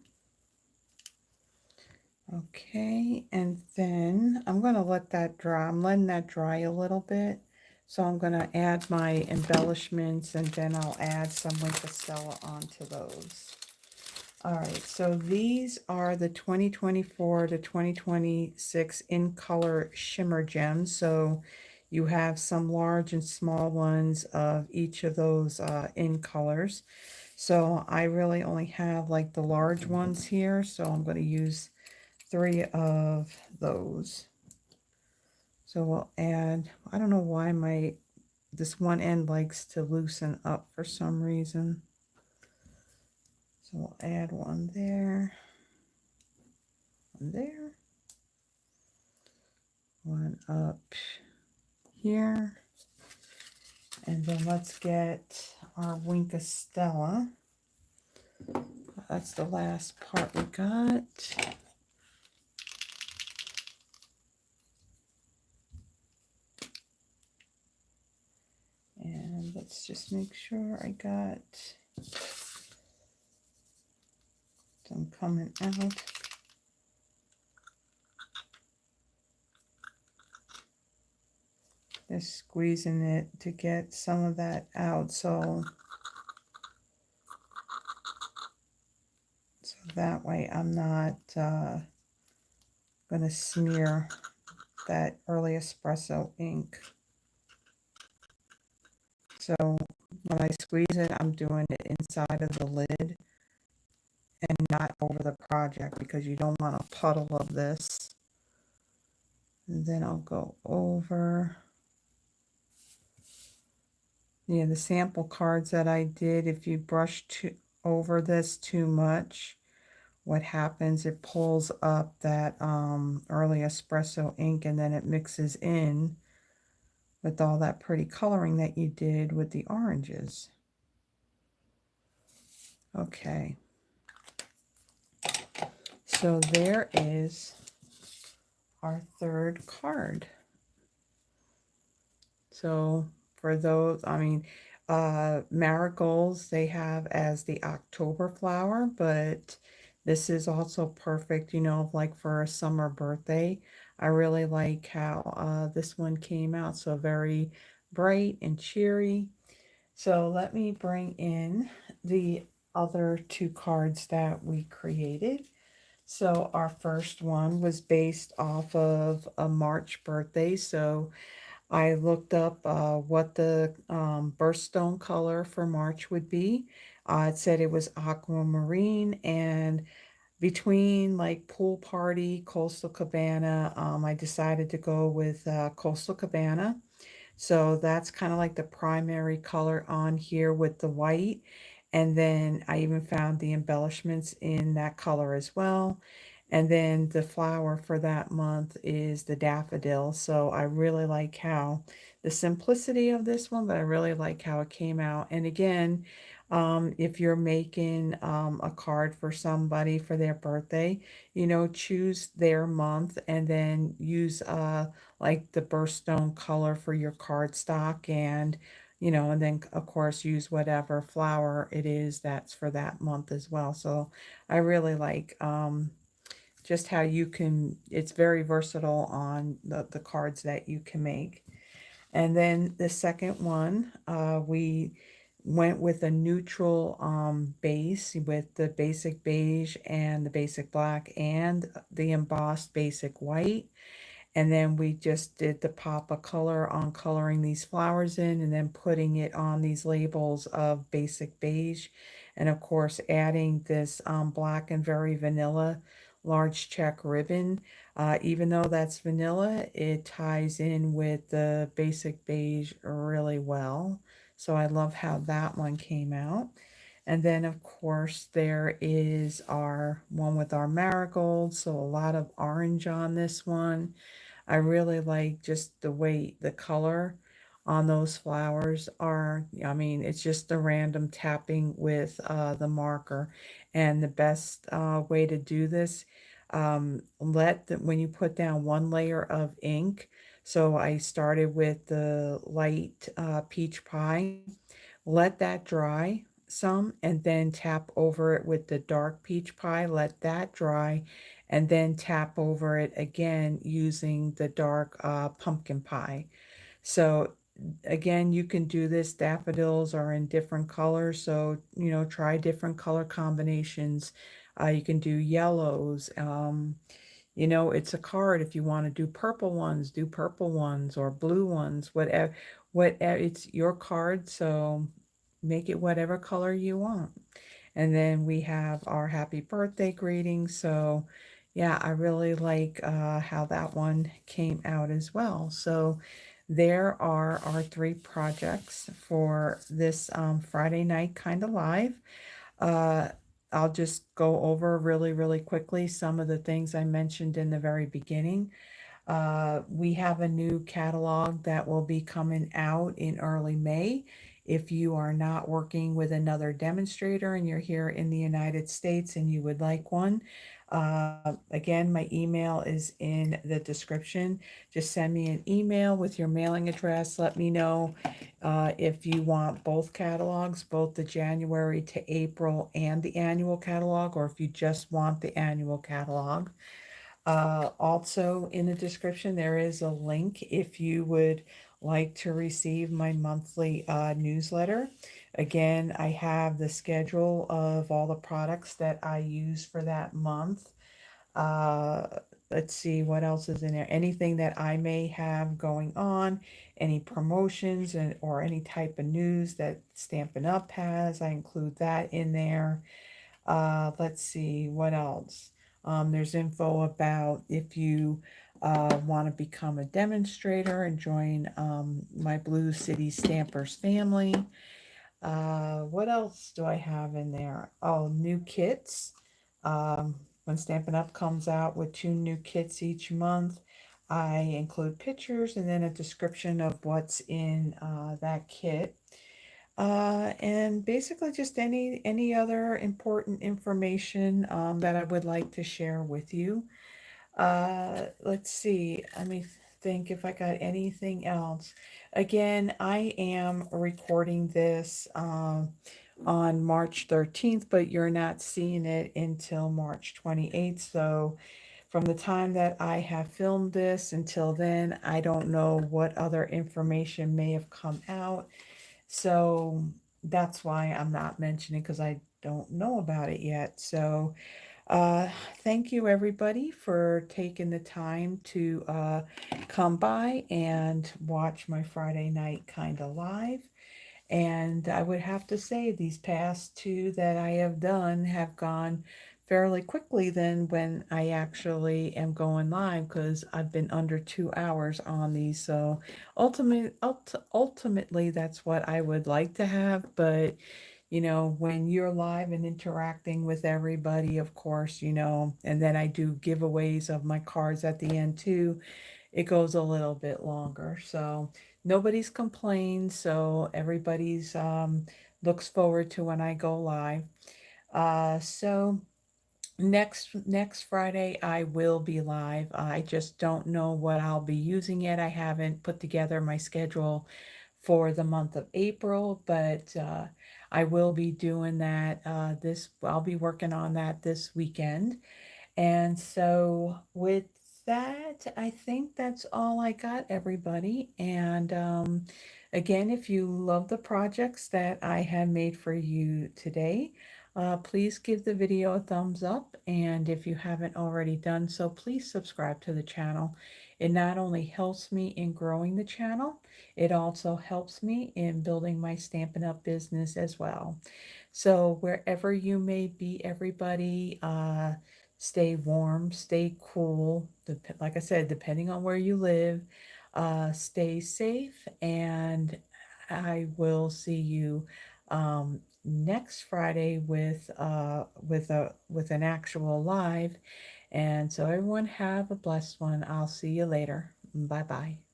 Okay, and then I'm going to let that dry. I'm letting that dry a little bit. So I'm going to add my embellishments and then I'll add some Wink Stella onto those. All right, so these are the 2024 to 2026 in color shimmer gems. So you have some large and small ones of each of those in colors. So I really only have like the large ones here. So I'm going to use 3 of those. So we'll add, I don't know why this one end likes to loosen up for some reason. So we'll add one there, one up here, and then let's get our Wink Stella. That's the last part we got. And let's just make sure I got some coming out. Just squeezing it to get some of that out, so that way I'm not going to smear that early espresso ink. So when I squeeze it, I'm doing it inside of the lid and not over the project because you don't want a puddle of this. And then I'll go over. Yeah, the sample cards that I did, if you brush over this too much, what happens, it pulls up that early espresso ink and then it mixes in with all that pretty coloring that you did with the oranges. Okay. So there is our third card. So for those, I mean, marigolds they have as the October flower, but this is also perfect, you know, like for a summer birthday. I really like how this one came out, so very bright and cheery. So let me bring in the other 2 cards that we created. So our first one was based off of a March birthday. So I looked up what the birthstone color for March would be. It said it was aquamarine, and between like Pool Party, Coastal Cabana, I decided to go with Coastal Cabana. So that's kind of like the primary color on here with the white. And then I even found the embellishments in that color as well. And then the flower for that month is the daffodil. So I really like how the simplicity of this one, but I really like how it came out. And again, If you're making a card for somebody for their birthday, choose their month and then use like the birthstone color for your cardstock, and then of course use whatever flower it is that's for that month as well. So I really like just how you can, it's very versatile on the cards that you can make. And then the second one, we went with a neutral base with the basic beige and the basic black and the embossed basic white. And then we just did the pop of color on coloring these flowers in and then putting it on these labels of basic beige. And of course, adding this black and very vanilla large check ribbon. Even though that's vanilla, it ties in with the basic beige really well. So I love how that one came out. And then, of course, there is our one with our marigolds. So a lot of orange on this one. I really like just the way the color on those flowers are. I mean, it's just a random tapping with the marker. And the best way to do this, when you put down one layer of ink. So I started with the light peach pie. Let that dry some and then tap over it with the dark peach pie. Let that dry and then tap over it again using the dark pumpkin pie. So again, you can do this. Daffodils are in different colors, so try different color combinations. You can do yellows. It's a card. If you want to do purple ones, do purple ones or blue ones. Whatever. It's your card, so make it whatever color you want. And then we have our happy birthday greeting. So, yeah, I really like how that one came out as well. So, there are our three projects for this Friday night kind of live. Uh, I'll just go over really, really quickly some of the things I mentioned in the very beginning. We have a new catalog that will be coming out in early May. If you are not working with another demonstrator and you're here in the United States and you would like one, again, my email is in the description. Just send me an email with your mailing address. Let me know if you want both catalogs, both the January to April and the annual catalog, or if you just want the annual catalog. Also, in the description, there is a link if you would like to receive my monthly newsletter. Again, I have the schedule of all the products that I use for that month. Uh, let's see what else is in there. Anything that I may have going on, any promotions or any type of news that Stampin' Up has, I include that in there. Let's see what else. There's info about if you want to become a demonstrator and join my Blue City Stampers family. What else do I have in there? Oh, new kits. When Stampin' Up comes out with 2 new kits each month, I include pictures and then a description of what's in that kit. And basically just any other important information that I would like to share with you. Let's see. Let me think if I got anything else. Again, I am recording this on March 13th, but you're not seeing it until March 28th. So from the time that I have filmed this until then, I don't know what other information may have come out. So that's why I'm not mentioning because I don't know about it yet. So uh, thank you everybody for taking the time to come by and watch my Friday night kind of live. And I would have to say these past two that I have done have gone fairly quickly than when I actually am going live because I've been under 2 hours on these. So ultimately, that's what I would like to have. But, when you're live and interacting with everybody, of course, and then I do giveaways of my cards at the end too, it goes a little bit longer. So nobody's complained. So everybody's looks forward to when I go live. So next Friday I will be live. I just don't know what I'll be using yet. I haven't put together my schedule for the month of April, but I will be doing that I'll be working on that this weekend. And so with that, I think that's all I got, everybody. And again, if you love the projects that I have made for you today, please give the video a thumbs up. And if you haven't already done so, please subscribe to the channel. It not only helps me in growing the channel, it also helps me in building my Stampin' Up! Business as well. So wherever you may be, everybody, stay warm, stay cool. Like I said, depending on where you live, stay safe, and I will see you next Friday with an actual live. And so everyone have a blessed one. I'll see you later. Bye bye.